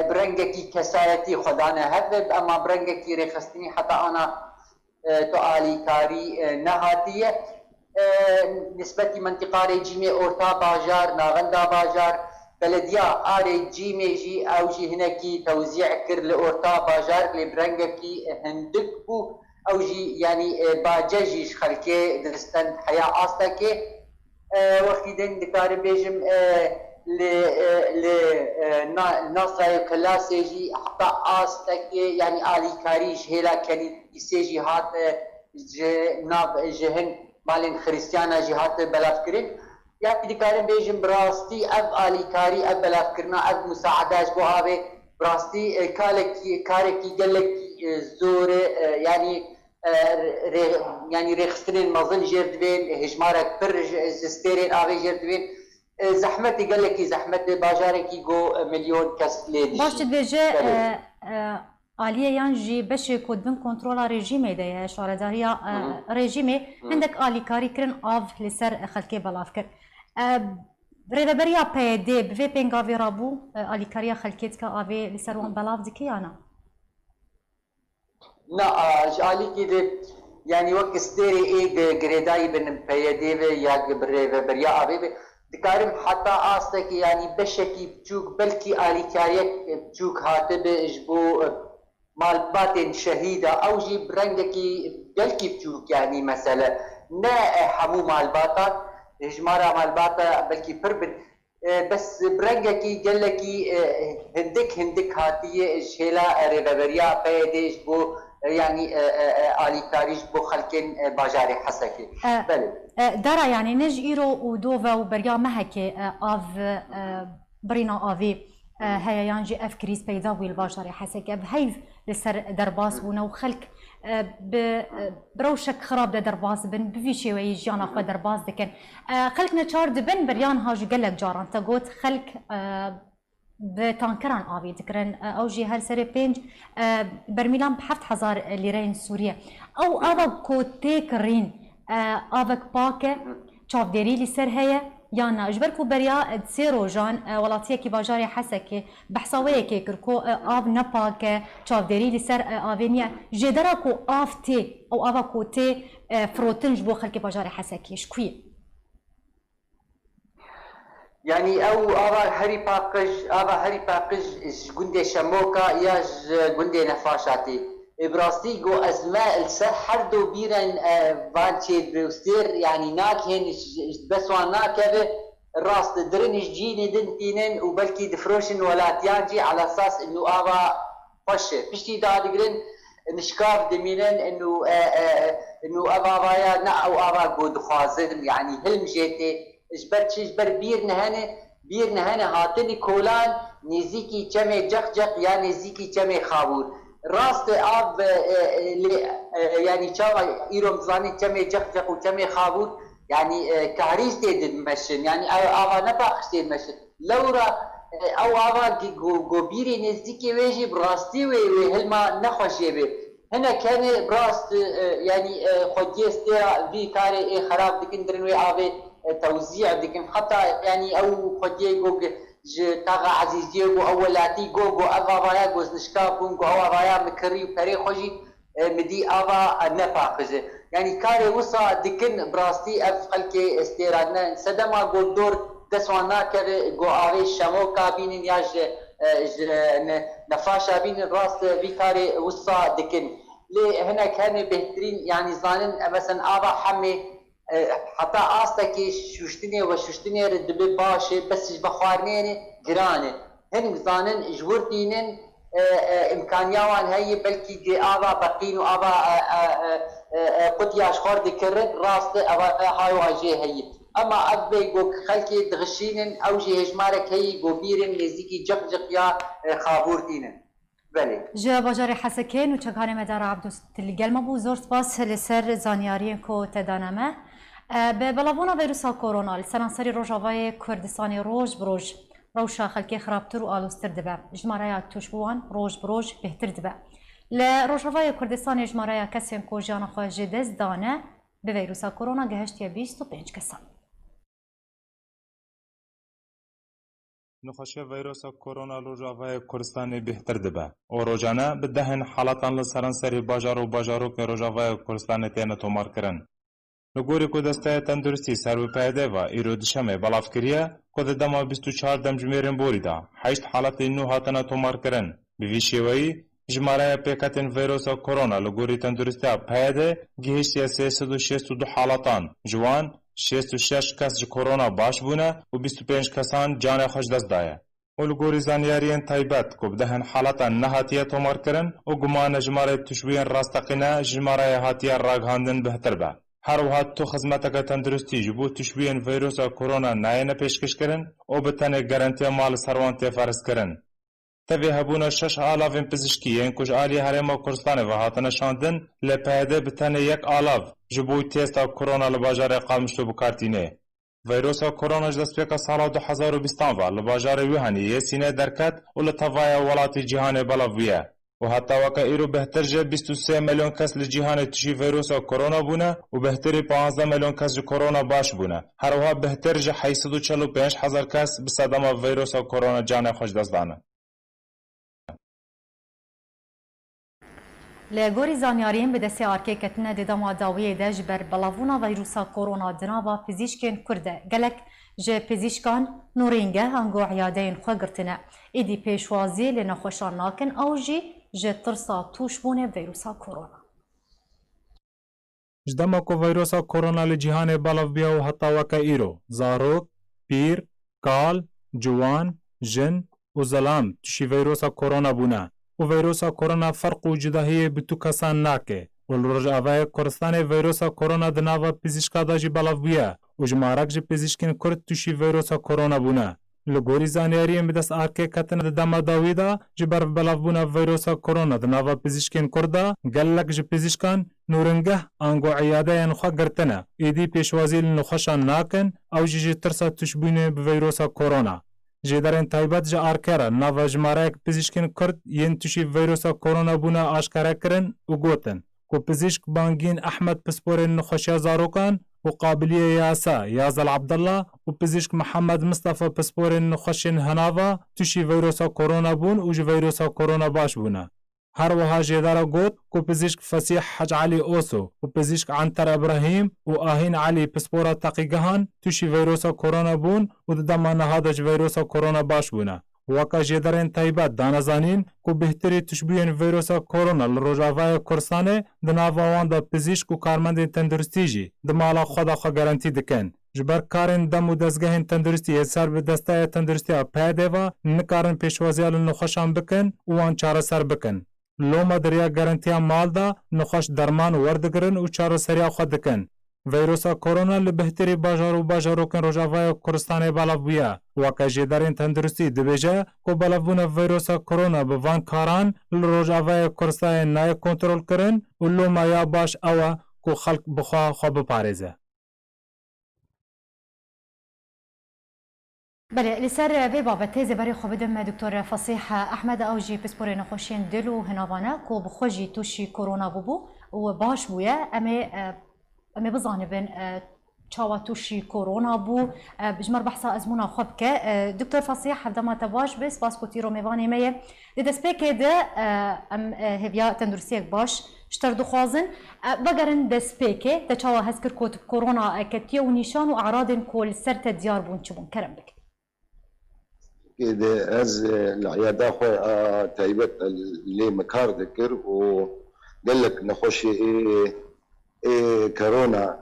[SPEAKER 4] برنگكي كسايتي خدانا هذب اما برنگكي رخصتني حتى انا تو آلي كاري نهاتيه نسبتي منطقة ريجيمي أورتا باجار ناغندا باجار بلديا ريجيمي جي أو جي هناكي توزيع كر لأورتا باجار لبرنجكي هندك بو أو جي يعني باجاجيش خلكي درستن حياة آستاكي وخيدن دكار بيجم ناصر كلاسي جي حتى آستاكي يعني آلي كاريش هلا كاني يسيجي هات ناب جهن مالين خريستيانا جهات بلافكرين يعني ديكارن بيجم براستي اب اليكاري اب بلافكرنا اب مساعداش بو هابي براستي كاركي قالك زور يعني يعني ريخسترين مظل جردبين هجمارك برج زستيرين افي جردبين زحمتي قالك زحمتي باجاركي جو مليون كاس ليدي
[SPEAKER 1] باش تبيجي آلية يانجي باش يكون بن كنترولا ريجيمي ده شارداريا ريجيمي عندك آلي كاري كرن آف لسر خلكي بلافكر ريدبريا بيدي بفي بينغا في رابو آلي كاريا خلكيت كافي لسر وان بلاف ديكي أنا
[SPEAKER 4] لا آلي كده يعني وقت ستيري ايه جريداي بن بيدي يا بريا ابي دكارم حتى آستك يعني بشكي بتشوك بلكي آلي كاريا بتشوك هاتب اجبو مالبات شهيدة أو جيب رنجكي بلكي بتشوك يعني مثلا نا حمو مالباتات هجمارة مالباتا بلكي بربن بس برنجكي قالكي هندك هاتية جهلا ريفابريا بيديش بو يعني آلي كاريش بو خلكين باجاري حسكي
[SPEAKER 1] بله دارا يعني نج إيرو ودوفا وبريا مهكي آف برينا آفي هيا يانجي اف كريس بيدا ويل باجاري حسكي بهيف لسر درباس بونا وخلق بروشك خراب ده درباس بن بفيشي ويجيانا خو درباس دكن خلقنا تشارد بن بريان هاج قالك جاران تقوت خلق بتانكران آبي تكرن أو جي هر سري بينج برميلان بحفت حزار ليرين سوريا أو أبا كوتي كرين أباك باكة شاف ديري لسر هيا يانا جبركو بريا تسيرو جان ولاتيه كي باجاري حسكي بحصاويه كي كركو آب نباكة شاف ديري لسر آبينيا جدراكو آفتي أو أبا كوتي فروتنج بو خلقي باجاري حسكي شكوية
[SPEAKER 4] يعني او ابا هري باقج جندي شموكا يا جندي نفاشاتي ابراستي جو ازماء السحر دو بيرن فانشي بروستير يعني ناكهن بس ناكبه الراس درنش جيني دنتينن وبلكي دفروشن ولا تيانجي على اساس انه ابا فش بشتي دادقرن نشكاف دمينن انه ابا بايا نا او ابا جو دخازن يعني هلم جيتي جبر بیر نهانه هاتنی کولان نزیکی چمه جق یا نزیکی چمه خابور راست آب يعني چاوا ایروم زانی چمه جق و چمه خابور يعني كهريز تيد مشن يعني آوا نباخش تيد مشن لورا او آوا جو بيري نزيكي ويجي براستي وي هلما نخوشي بي هنا كان براست يعني خديستيرا في كاري خراب دكندرن وي آوي توزيع دكن حتى يعني او خديه جو تاغا عزيزيه جو اولاتي جو افايا جو نشكافون جو افايا مكري بري خوجي مدي افا نفاخزه يعني كاري وصا دكن براستي اف خلكي استيرادنا سدما جو دور دسوانا كر جو اوي شمو كابين ياج نفاشا بين راس في كاري وصا دكن لي هنا كان بهترين يعني ظانن مثلا افا حمي حتى آستكي شوشتني رد بباشي بس بخوارنين جرانه هن زانن جورتينن امكانيه وان هي بلكي دي ابا بقين وابا قد ياشخور ذكرت راس هاي واجي هي اما ابي جو خلكي دغشين او جي هجمارك هي جو بيرن نزيكي جقجق يا خابورتين بله
[SPEAKER 1] جا باجار حسکین و چکان مدار عبدالگل ما بو زور سپاس لسر زانیاری کو تدانمه به بلاونا ویروسا کرونا لسرانسری روجاوای کردستانی روز بروج روشا خلکی خرابتر و آلوستر دبه جماره توشبوان روز بروج بهتر دبه لروجاوای کردستانی جماره کسین کو جانا خواه جدز دانه به ویروسا کرونا گهشتی 25 کسان
[SPEAKER 5] نخوشی ویروس کرونا روجاوای کردستان بهتر دبه و روزانه به دهن حالاتان لسرانسری باجارو که روجاوای کردستان تینه تومار کرن. لگوری که دسته تندرستی سر و پیده و ایرو دشمه بلاف کریه که دما 24 دم جمیرن بوریدا 8 حالت نو هاتنا تومار کرن. به شیوهی جماره پیکتن ویروس کرونا لگوری تندرستی پیده گهشتی 362 حالاتان جوان 66 کس کرونا باش بونه و 25 کسان جان خوش دست دایه. ولگوری زانیارین تایبت که بدهن حالتا نهاتیه تومار کرن و گمان جماره تشوین راستقینه جماره هاتیه راگهاندن بهتر به. هر وقت تو خدمتک تندرستی جبو تشوین ویروس کرونا ناینه پیشکش کرن و بتنه گارانتی مال سروانتی فرض کرن. تبی هبونه 6,000 پزشکی این کج آلی هرما کردستان و هاتنه شاندن لپیده بتنه 1,000 جبوی تست کرونا لباجار قامشتو بکارتینه. ویروس کرونا جدسپیک سال 2020 و لباجار ویهانی سینه درکت و لطوای ولات جهان بلاویه. و حتی وقت ایرو بهتر جه 23 میلیون کس لجهان تشی ویروس کرونا بونه و بهتری 15 میلیون کس کرونا باش بونه. هر وقت بهتر جه 845,000 کس بصدام ویروس کرونا جان خوش دست دانه.
[SPEAKER 1] لگوری زانیارین به دسته آرکی کتنه دیدام داویه ده جبر بلاونا ویروسا کرونا دناوا پزیشکین کرده گلک جه پزیشکان نورینگه هنگو عیادین خواه گرتنه ایدی پیشوازی لنخوشان ناکن او جه ترسا توش بونه ویروسا کرونا
[SPEAKER 5] جدما کو ویروسا کرونا لجهان بلاو بیا و حتی وکا ایرو زاروک، پیر، کال، جوان، جن و ظلام تشی ویروسا کرونا بونه و ویروسا کرونا فرق و جداهی بتو کسان ناکه و لرجعوه کردستان ویروسا کرونا دناوا پزیشکا دا جی بلاو بیا و جمارک جی پزیشکین کرد توشی ویروسا کرونا بونه. لگوری زانیاریم بدست آرکه کتن دما داوی دا جی برف بلاو بونه ویروسا کرونا دناوا پزیشکین کرده گلک جی پزیشکان نورنگه آنگو عیاده ینخوا گرتنه ایدی پیشوازی لنخوشان ناکن او جی ترسا تشبونه بویروسا کرونا. جدارن تایبت جا آرکره ناو جماره پزیشکین کرد ین توشی ویروسا کرونا بونه آشکاره کرن و گوتن کو پزیشک بانگین احمد پسپور نخوشی زاروکان و قابلیه یاسا یازل عبدالله و پزیشک محمد مصطفى پسپور نخوشین هناوا توشی ویروسا کرونا بون و جو ویروسا کرونا باش بونه. هر وها جدارا گوت کو پزیشک فسیح حج علی اوسو و پزیشک عنتر ابراهیم و آهین علی پسپورا تقیگهان توشی ویروسا کرونا بون و دما نهادج ویروسا کرونا باش بونه. وکا جدارن تایبت دانزانین کو بهتری تشبیهن ویروسا کرونا لروجاوای کردستانه دناوان دا پزیشک و کارمند تندرستی جی دمالا خدا خو گارانتی دکن. جبر کارن دم و دزگهن تندرستی سر به دسته تندرستی پیده و نکارن پیشوازیال نخوشان بکن و آن چاره سر بکن. لوما دریا گارانتیا مال دا نخوش درمان وردگرن و چاره سریا خود دکن. ویروسا کرونا لبهتری باجارو کن روجاوای کردستان بلاو بیا وکا جدارین تندرستی دبیجه کو بلاوون ویروسا کرونا به وان کاران لروجاوای کردستان نای کنترل کرن و لوما یا باش اوا کو خلق بخوا خواب پارزه.
[SPEAKER 1] بله لسر وی بابت زبری خوب دم دکتر فصیح احمد اوجی پسپور نخوشین دلو هنوانه کو بخوجی توشی کرونا ببو و باش بویا امی بزانبن چاوا توشی کرونا بو بجمر بحثا ازمونا خوب که دکتر فصیح دما تباش بس باسکو تیرو میوانی میه دسپیک ده ام هویا تندرسیک باش شتر دخوازن بگرن دسپیک ده چاوا هزکر کوت کرونا کتیه و نیشان و اعراض کل سرت دیار بون چبون کرم بک
[SPEAKER 3] كده از العيادة خو تايبت اللي مكار ذكر وقال لك نخش كورونا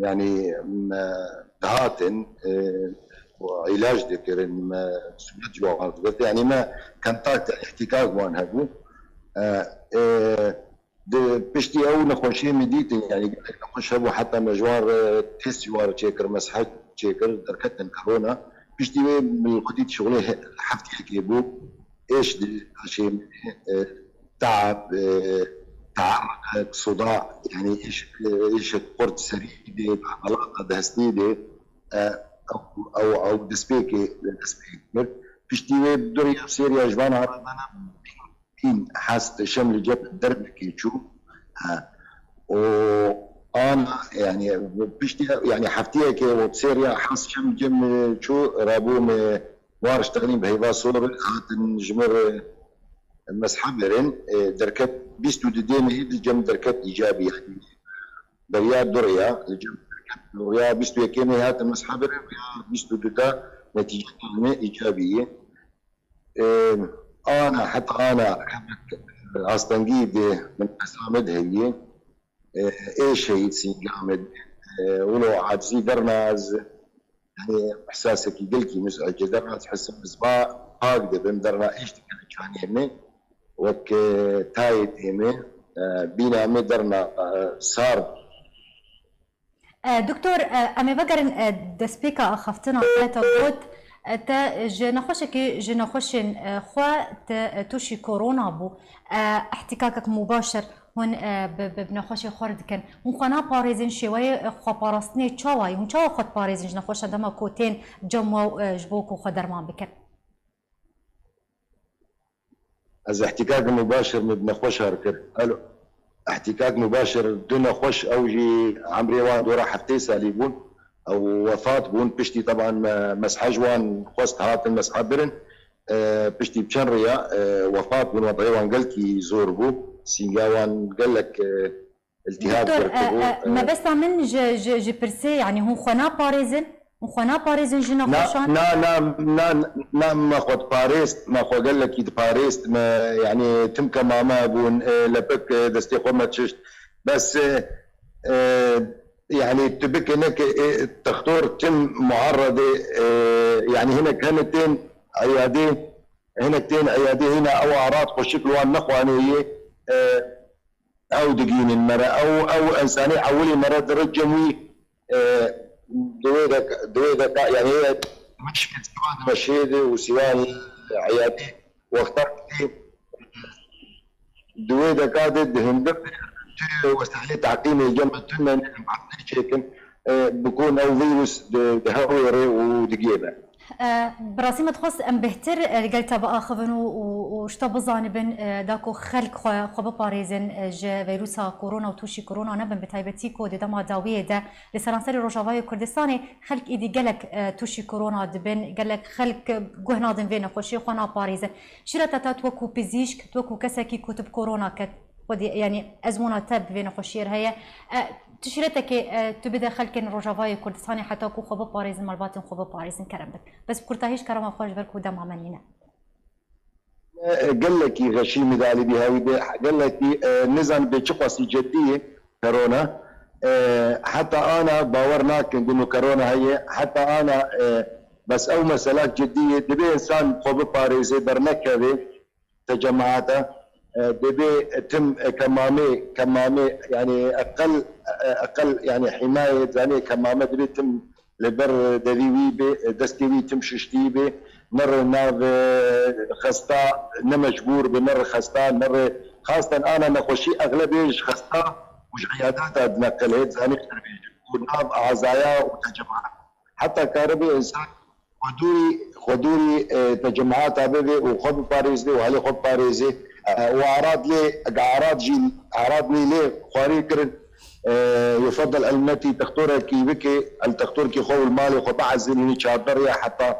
[SPEAKER 3] يعني دهاتن
[SPEAKER 6] وعلاج ذكر ما سمعت جواب يعني ما كونتاكت احتكاك وان هذو بشتي او نخوشي مديت يعني نخوش هبو حتى مجوار تيست جوار تشيكر مسحات تشيكر دركتن كورونا بشتي من القديد شغله حفتي حكيبو ايش شيء تعب تعرق صداع يعني ايش قرط سريع عضلات دهستيدي او دسبيكي بشتي بدوري سيريا جبان عرضنا بين حاست شمل جب درب كيتشو وانا يعني بشتي يعني حفتيها كي وتسيريا حاست شمل جم شو رابوم وارش تغنيم بهيبا صور هات نجمر مسحبرن دركت بيستو ديما هيد جم دركت ايجابي يعني بريا دوريا الجم دركت ويا بيستو يكيمي هات مسحبرن ويا بيستو دودا نتيجة ايجابية انا حتى انا استنجيب من اسامد هي ايش هي تسين جامد ولو عاد درنا يعني احساسك يقلكي مزعج درنا تحس بصباع هاكده بندرنا ايش كان يمي وك تايت يمي بينا مدرنا صار
[SPEAKER 1] دكتور امي بقر دسبيكا اخفتنا تقول تا جنخوشك جنخوشن خوا توشي كورونا بو احتكاكك مباشر هون بنخوشي خورد كان مخنا باريزن شوي خو باراستني تشاوي هون تشاو خد باريزن جنخوش دما كوتين جمو جبوكو خدرمان بكن
[SPEAKER 6] از احتكاك مباشر بنخوش هركر الو احتكاك مباشر دون خوش اوجي عمري وان دورا حفتي ساليبون او وفاه بون بشتي طبعا مسحجوان خوست هات المسحبرن بشتي بشنريا وفاه بون وضعيوان قالكي زور بو سينجاوان قال لك التهاب
[SPEAKER 1] ما بس من جي برسي يعني هو خنا باريزن وخنا باريزن جنا خوشان
[SPEAKER 6] نا ما خد باريس ما خد قال لك باريس ما يعني تم كما بون لبك دستي قمه تشت بس يعني تبك هناك التخطور تم معرضة يعني هنا كانتين عيادين هنا كتين عيادين هنا او اعراض خشك لوان نخوانية او دقين المرأة او انسانية حولي مرة درجموي دويدك يعني هي مش من سواد مشيدة وسواد عيادي واخترت دويدك هذا هندب وسائل تعقيم الجنب التنة شيكن بكون او فيروس دهوري ودقيبه
[SPEAKER 1] براسي ما تخص ام بهتر قلت بقى خبن وشتا بزانبن داكو خلق خو باريزن ج فيروسا كورونا وتوشي كورونا نبن بتايبتي كود دما داويه ده لسرانسري روجافاي كردستاني خلق ايدي قالك توشي كورونا دبن قالك خلق جهنادن فين خوشي خونا باريزن شرطه توكو بيزيشك توكو كسكي كتب كورونا كت يعني ازمونه تب بين خوشير هي تشرتك تبدا خلكن روجافاي كردستاني حتى كو خو باريزن مالباتن خو باريزن كرمبك بس كرتاهيش كرم خوش بركو دم عملينا
[SPEAKER 6] قال لك غشيم دالي بهاوي قال لك نزل بشقص جديه كورونا حتى انا باورناك انه كورونا هي حتى انا بس او مسالات جديه دبي انسان خو باريزن برنكه تجمعاته دبي تم كمامه يعني اقل يعني حمايه يعني كمامه دبي تم لبر دليوي دستيوي تم ششتيبه مره ناف خستا نمجبور بمره خستا مره خاصه انا نخشي اغلبيه خستا وش عيادات نقلت يعني وناف عزايا وتجمعات حتى كهرباء انسان خدوري تجمعات ابي وخذ باريزي وهلي خذ باريزي واعراض لي ليه خواري كرن يفضل المتي تختورها كي بكي التختور كي خو المالي خو بعزني شاطر حتى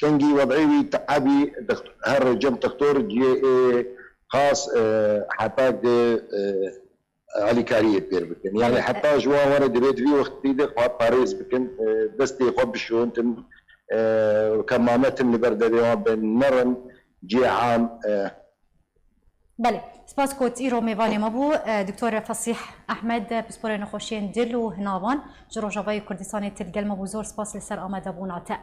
[SPEAKER 6] كنجي وضعي تعبي هر جم تختور جي خاص حتى علي كاريه بير بكن يعني حتى جوا ورد بيت في وقت بيدي خو باريس بكن دستي خو بشون تم كمامات البرد اليوم بنرن جي عام
[SPEAKER 1] بله سپاس کوت ایرو میوانی مبو دکتور فصیح احمد بسپور نخوشین دل و هناوان جروجاوای کردستان تلگل مبو زور سپاس لسر آمده بوناته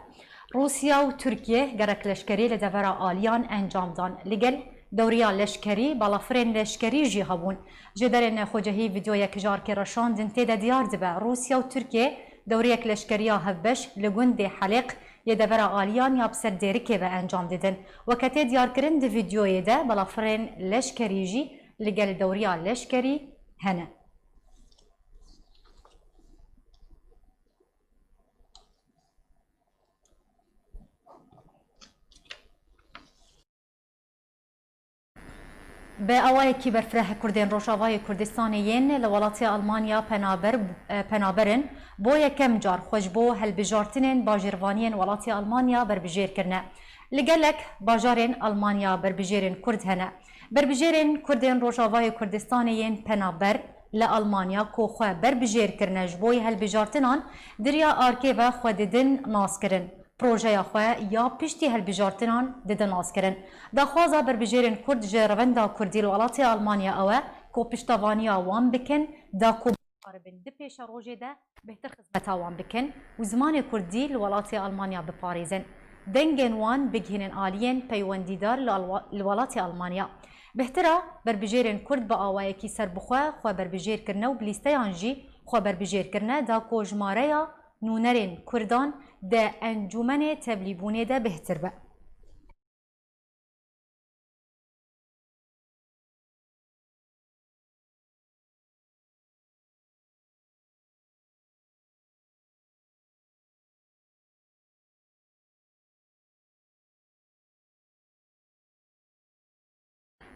[SPEAKER 1] روسیا و ترکیه گرک لشکری لدورا آلیان انجام دان لگل دوریا لشکری بالافرین لشکری جی هبون جدرن خوجهی ویدیو یک جار که رشاندن تیده دیار دبه روسیا و ترکیه دوریک لشکریا هفبش لگوند حلق یه دورا آلیان یا بسر دیرکه به انجام دیدن وکتی دیار کرن دی ویدیوی ده بالافرین لشکری جی لگل دوریا لشکری هنه به اوای کی برفره کردین روشاوای کردستانیین لولاتی آلمانیا پنابرن بو یکم جار خوشبو هلبجارتنین باجروانین ولاتی آلمانیا بربجیر کرنه لگلک باجارین آلمانیا بربجیرین کرد هنه بربجیرین کردین روشاوای کردستانیین پنابر لآلمانیا کو خو بربجیر کرنه جبوی هلبجارتنان دریا آرکی و خوددن ناس کرن پروژه خواه یا پشتی هلبجارتنان دیدن ناس کرن داخوازا بربجیرین کرد جروندا کردی لولاتی آلمانیا اوه کو پشتوانیا وان بکن دا کو بپاربن دی پیش روژه ده بهتر خدمتا وان بکن و زمان کردی لولاتی آلمانیا بپاریزن دنگن وان بگهنن آلین پیوندیدار لولاتی آلمانیا بهتره بربجیرین کرد با آوائه کی سر بخواه خواه بربجیر کرنه و بلیستیان جی خواه بربجیر کرنه دا کو جماره یا نونرین کردان ده انجمن تبلیبونه ده بهتر به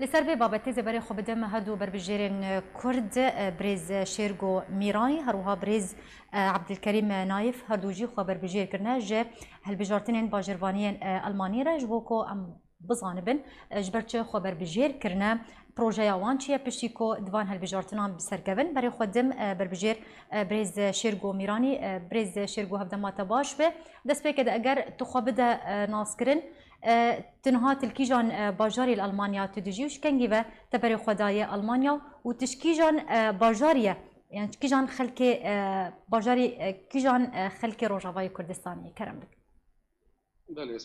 [SPEAKER 1] لسر به بابت زبر خوب دم هدو بربجیرن کرد برز شیرگو میرانی هروها برز عبدالکریم نایف هردوجی خوب بربجیر کرنه جه هلبجارتنین باجروانین المانی را جبوکو ام بزانبن جبرچه خوب بربجیر کرنه پروژه وان چیه پشتی کو دوان هلبجارتنان بسرگون برای خودم بربجیر برز شیرگو میرانی برز شیرگو هفدمات باش به دست به که اگر تو خواب ده ناس کرن تنها تلكيجان باجاري الألمانيا تدجيوش كنجي و تبري خدايا ألمانيا وتشكيجان باجارية يعني تشكيجان خلكي باجاري كيجان خلكي روجافاي كردستاني كرم بك.
[SPEAKER 7] بله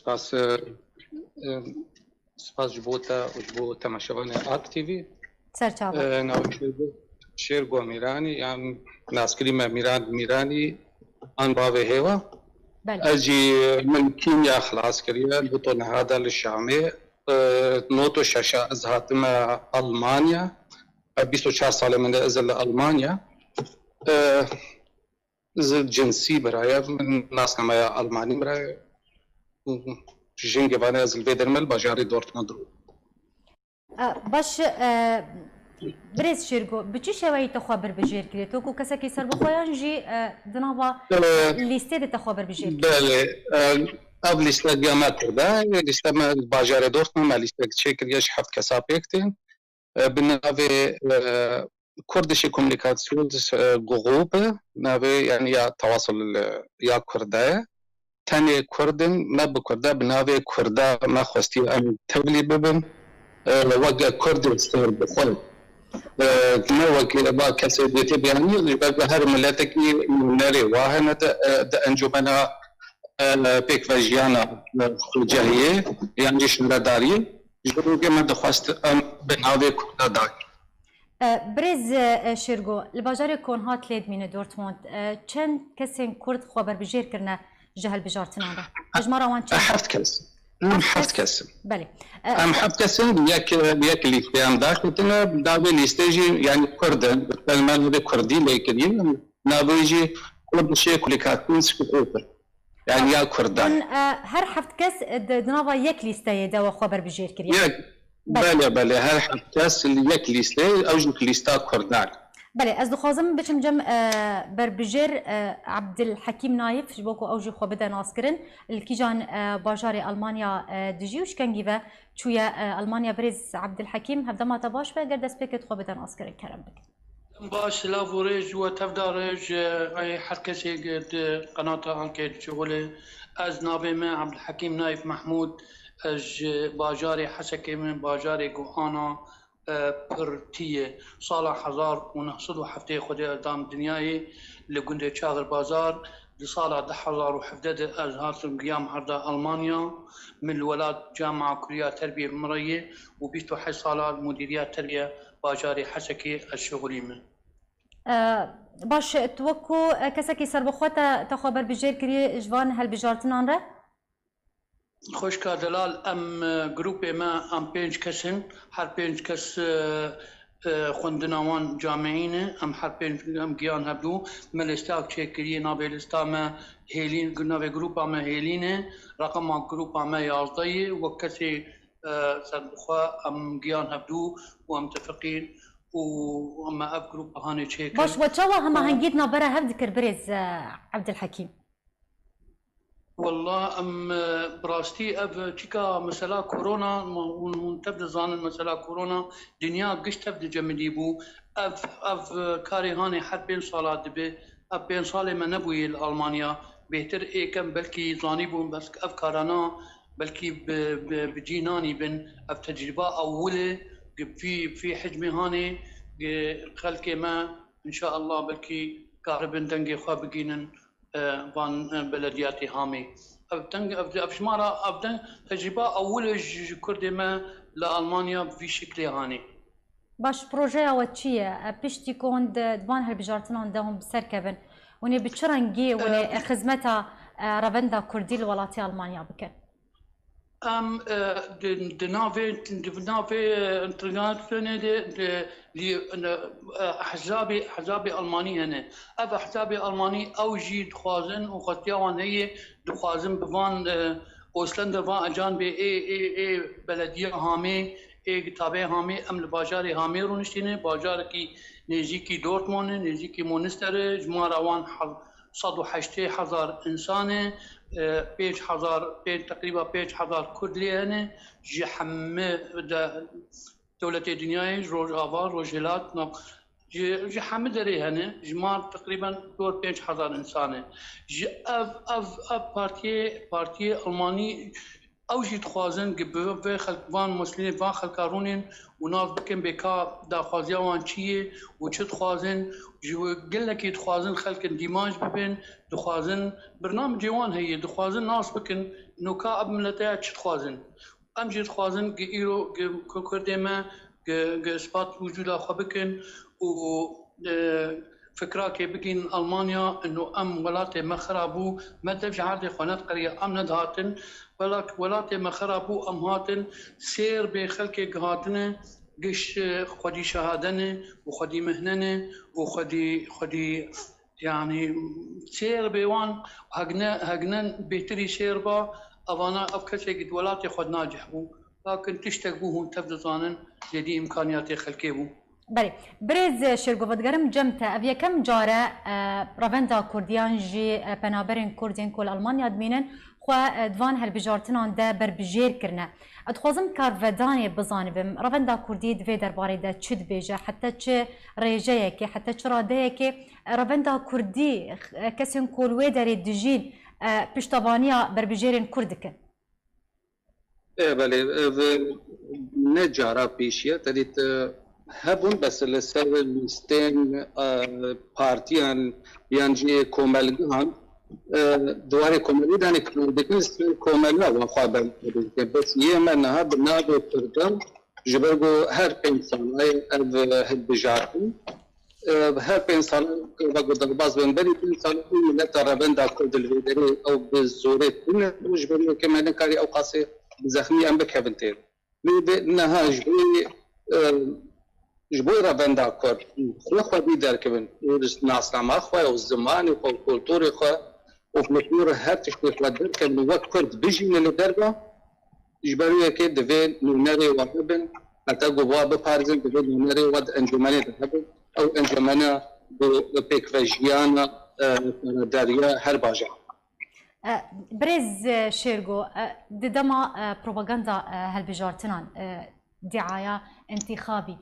[SPEAKER 7] سپاس جبوتا وجبوتا مشابهنا اكتيفي
[SPEAKER 1] سرچاوه
[SPEAKER 7] شيرگو ميراني يعني ناس كلمة ميراني ان باوي هوا اجي من كيمياء خلاص كريا بطن هذا الشامي نوتو شاشا ازهاتم المانيا 24 سال من ازل المانيا زل جنسي برايا من ناس نما الماني برايا جنگي وانا ازل فيدرمل باجاري دورتموند
[SPEAKER 1] باش برز شيرگو بچی شوی تخابر بجیر کردی تو کو کسی که سر بخویان جی دنوا لیسته ده تخابر بجیر
[SPEAKER 7] بله اب لیسته گما کرده لیسته ما باجار دورتموند ما لیسته چه کردیش 7 کسا پیکتین بناوی كردش كوميونيكاسيون جروب ناوي يعني يا تواصل يا كرده تاني كردن ما بكرده بناوي كرده ما خوستي ام تبلي ببن وقع كرد ستور بخل نوك با كسيدتي بياني بهر ملتك ناري واهنه انجمنا بيك فاجيانا الجاهيه يعني شنداري يقولوا كما دخواست بناوي كرده داك
[SPEAKER 1] برز شيرگو الباجار كونهات ليد من دورتموند چند كسين كرد خبر بجير كرنا جهل بجارتنا ده اجمارا وان چند
[SPEAKER 7] حفت كسم
[SPEAKER 1] بله
[SPEAKER 7] حفت كسم بياك اللي فيهم داك قلتنا دابي ليستيجي يعني كردن بالمان هذا كردي لكن نابيجي كل شيء كليكاتون سكوتر يعني يا كردان
[SPEAKER 1] هر حفت كس دنابا يك ليستي ده خبر بجير كريا
[SPEAKER 7] بله هر حفت اللي یک لیسته او جوک لیستا کردن
[SPEAKER 1] بله از دخوازم بچم جم بربجر عبدالحکیم نایف جبوکو اوجی خو بده ناس کرن الکیجان باجار المانیا دجیوش کنگی و چوی المانیا برز عبدالحکیم هفدما تباش و اگر دست بکت خو بده ناس کرن کرم بک
[SPEAKER 8] باش لافوريج وتفدارج اي حركسي قد قناه انكيت شغله از نابي من عبدالحكيم نايف محمود اج باجاري حسكي من باجاري جوهانا برتيه صالح 1907 خدي قدام دنياي لقندي شاغر بازار لصالة دحضر وحفدد أزهار قيام هردا ألمانيا من الولاد جامعة كلية تربية مرية وبيتو حصالة مديريات تربية باجاري حسكي الشغلي من
[SPEAKER 1] باش توكو كسكي سربخوتا تخبر بجير كري جوان هالبجارتنان را؟
[SPEAKER 8] خوش کا دلال ام گروپ ما ام 5 کسن هر 5 کس خوندناوان جامعین ام هر 5 ام گیان هبدو ملستاک چکری نابلستا ما هیلین ناو گروپ ما هیلینه رقم گروپ ما 11 و کسی سربخوا ام گیان هبدو و ام متفقين واما اف جروب هاني تشيك
[SPEAKER 1] باش وتشوا هما هنجيدنا برا هفذكر بريز عبد الحكيم
[SPEAKER 8] والله ام براستي اف تشيكا مسألة كورونا تبدا زان مسألة كورونا دنيا قش تبدا جمديبو اف كاري هاني حد بين صالات دبي اف بين صالة ما نبوي الالمانيا بهتر اي كم بلكي زانيبو بس اف كارانا بلكي بجيناني بن اف تجربة اولى في حجمي هاني خلكي ما ان شاء الله بلكي قاربن دنجي خوابقين بان بلدياتي هامي افشمارا ابدن تجربه اول كردي ما لالمانيا في شكل هاني
[SPEAKER 1] باش بروجي واتشيه بيشتي كون دبان هالبجارتنا عندهم بسركبن وني بتشرنجي وني خدمتها رافندا كردي الولاتي المانيا بكن
[SPEAKER 8] ام دنافي انترناسيونال دي احزابي الماني هنا اف احزابي الماني اوجي دخوازن وختيوان هي دخوازن بفان اوسلند فان اجان بي اي بلديه هامي اي كتابه هامي ام الباجاري هامي رونشتينه باجار کی نزيكي دورتموند نزيكي مونستر جماروان 108,000 انسان 5,000 تقريبا 5,000 كرد ليهن جحمه دولة الدنيا روج آفار روجلات جحمه دريهن جمار تقريبا دور 5,000 انسان اف بارتي الماني اوجي تخوازن قبل خلقان مسلمين فان خلقارونين وناس بكن بكا دا خوازيوان چيه وچت خوازن قل لك يتخوازن خلق اندماج ببين دخوازن برنامج جوان هي دخوازن ناس بكن نوكا اب ملتها چت خوازن ام جيت خوازن ايرو كردما اثبات وجود خو بكن و فكرة كي بكين ألمانيا إنه أم ولاتي مخربو ما تفش عادي خونات قرية أم ندهاتن ولاتي مخربو أم هاتن سير بخلقي هاتن قش خدي شهادنة وخدي مهننة وخدي يعني سير بيوان هجنن بيتري سير با أفانا أفكسي قد ولاتي خد ناجح بو لكن تشتقبوهم تفضزانن جدي إمكانياتي خلقي بو
[SPEAKER 1] بله برز شرقوفدگرم جمتا اویا کم جاره رافندا کردیان جی پنابرین کردین کل آلمانیا دمینن خو دوان هالبجارتنان ده بر بجیر کرنه ادخوازم کارودانی بزانبم رافندا کردی دوی درباره ده چد بیجه حتی چه ریجه که حتی چه راده که رافندا کردی کسین کلوی داری دجین پشتوانیا بر بجیرین کردکن
[SPEAKER 7] بله نجارا پیشیه تدید هبون بس لسر لیستین پارتیان یانجی کوملگان دواره کوملی دانی کردنیست کوملا و خوابن بس یه من ها بنابه کردم جبرگو هر 5 سال هد بجارتن هر 5 سال بگو درباز بن بری 5 سال ملت رابندا کرد الویدری او بزوره کنه جبرگو که من کاری او قاصی زخمی ام بکوینتیر نها جبوي رافندا كور خو بيدار كبن ناس ما خو والزمان وخو الكولتور خو وفلكلور هر تشكي خدر كان وقت كرد بيجي من الدربه جبروا كي دفين نوري وابن حتى جوا بفارزن دفين نوري ود انجمانه ذهب او انجمانه بيكفاجيانا داريا هر باجا
[SPEAKER 1] برز شيرغو ددما بروباغندا هالبجارتنان دعاية انتخابي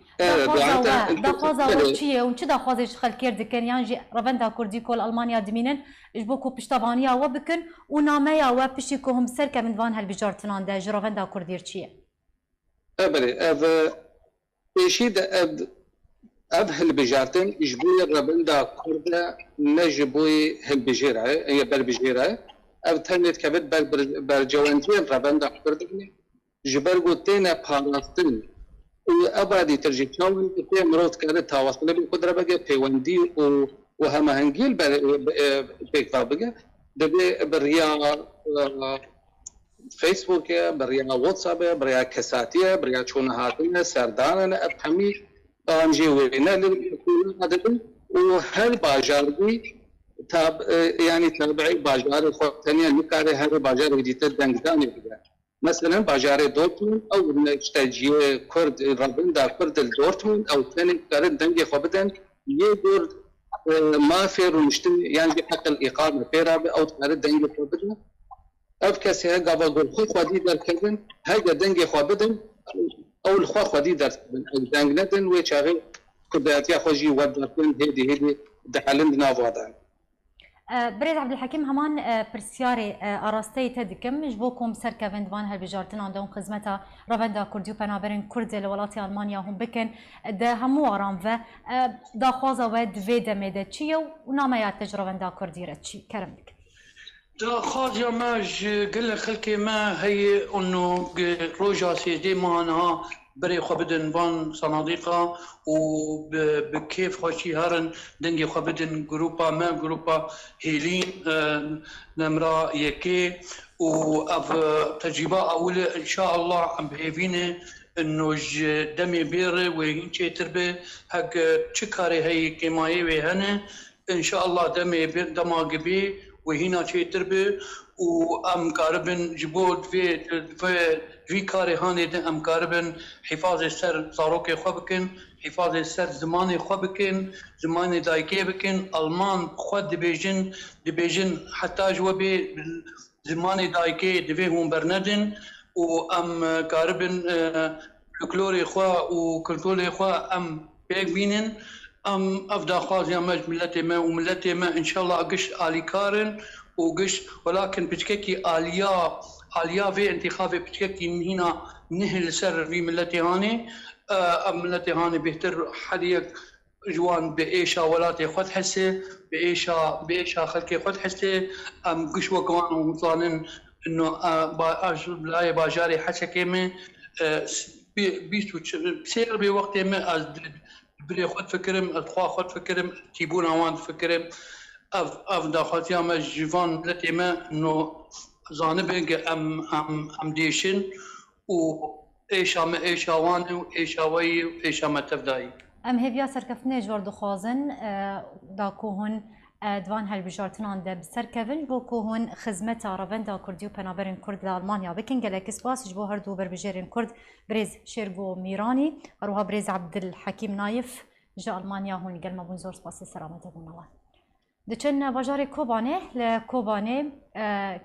[SPEAKER 1] دخوازا وشيء ونشي دخوازش خلكير دكن يانجي رافندا كردي كل ألمانيا دمينن إجبوكو بشتابانيا وبكن وناميا وبشيكوهم سركة من فان هالبجارتنان دا رافندا كردير شيء
[SPEAKER 7] أبري إيشي دا اف هالبجارتن اجبوي ربندا كردا نجبوي هالبجيرة هي بالبجيرة اف تنت كبد بالجوانتين ربندا كردا جبرغو تينا باراستن وابادي ترجي تشاون في مروت كانت تواصل بقدره بقى بيوندي وهم هنجيل بيك بقى دبي بريا فيسبوك بريا واتساب بريا كساتيه بريا شون هاتنا سردان افهمي انجي وينا هذا وهل باجاردي تاب يعني تابعي باجار ثانيه نكاره هذا باجار جديد دنگداني بقى مثلا باجار دورتموند او نشتاجي كرد رابندا كرد دورتموند او ثاني كارد دنجي خبدن يدور ما في مشتم يعني حق الاقامه في رابع او كارد دنجي خبدن افكس هي قبل قول خو خدي در كدن هاي دنجي خبدن او الخو خدي در دنگندن وچاغي كداتيا خوجي ودرتن هدي دحلند نافادان
[SPEAKER 1] بريد عبد الحكيم همان برسياري أراستي تدكم جبوكم سركفند وان هالبجارتن عندهم خدمتها رافندا كرديو بنابرين كرد لولاتي ألمانيا هم بكن ده همو آرام و ده خوازا ود فيدا ميدا تشيو وناميات تجربندا كردي رتشي كرمك
[SPEAKER 8] دا خاضية ما قل خلكي ما هي انه روجا سيدي معنا بري خبدن وان صناديقة وبكيف خوشي هارن دنجي خبدن جروبا هيلين نمرا يكي وأف تجربة أولى إن شاء الله عم بهيفينه إنه دمي بير وينشي تربي هك تشكاري هي كيماي وهنا إن شاء الله دمي بير دماغبي وهنا شيء تربي وأم كاربن جبود في كاري هاني أم كاربن حفاظ السر صاروكي خبكن حفاظ السر زماني خبكن زماني دايكي بكن ألمان خود دبيجن حتى جوابي زماني دايكي دبيهم برندن وأم كاربن كلوري خوا وكلتوري خوا أم بيك بينن أم أفدا خازي أمج ملتي ما إن شاء الله أقش آلي كارن وقش ولكن بتككي آليا في انتخابي بتككي من هنا نهل سر في ملتي هاني أم ملتي هاني بيهتر حديك جوان بإيشا ولاتي خد حسي بإيشا خلكي خد حسي أم قش وقوان ومطلانين إنه بلاي باجاري حسي كيمي بيسو بسير بوقت ما بري خد فكرم الخوا خد فكرم تيبون اوان فكرم اف داخل ياما جيفان بلتي ما انه زانبنج ام ديشن و ايشا وان وايشا وي وايشا ما تفداي
[SPEAKER 1] ام هيفيا سركفني جوردو خوازن داكوهن دوان هالبجارتنان ده بسركفن بوكوهن خدمتا رافندا كرديو بنابرين كرد لألمانيا بكن جلك سباس جبو هردو بربجيرين كرد بريز شيرغو ميراني اروها بريز عبد الحكيم نايف جا ألمانيا هون قلما بنزور سباس سلامته بنوان دچن باجار كوبانه لكوبانه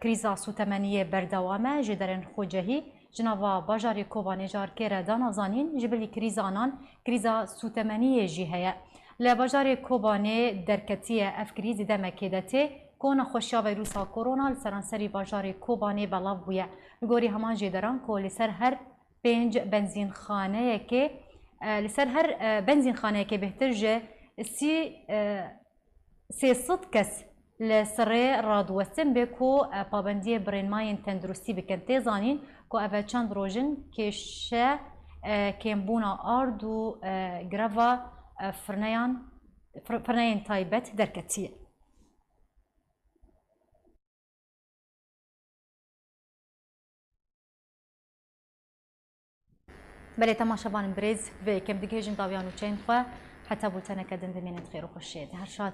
[SPEAKER 1] كريزا سوتمانية بردوامه جدرن خوجهي جنابا باجار كوبانه جار كيرا دانا زانين جبلي كريزانان كريزا سوتمانية جهية لباجار كوبانه دركتية اف كريزي دمكيدته كون خوشيا فيروسا كورونا لسرانسري باجار كوبانه بلاف بويا نگوري همان جدران كو لسر هر 5 بنزين خانه يكي لسر هر بنزين خانه يكي بهترجه سي صد كس لسري رادوستن بكو بابندية برين ماين تندرستي بكن تيزانين كو أفا چند روجن كيشا كيمبونا أردو غرافا فرنيان تايبت دركتية بله تماشا بان بريز في كم دقيقة داويانو چين خوا حتى بولتنا كدن دمين خير وخشيد هر شاد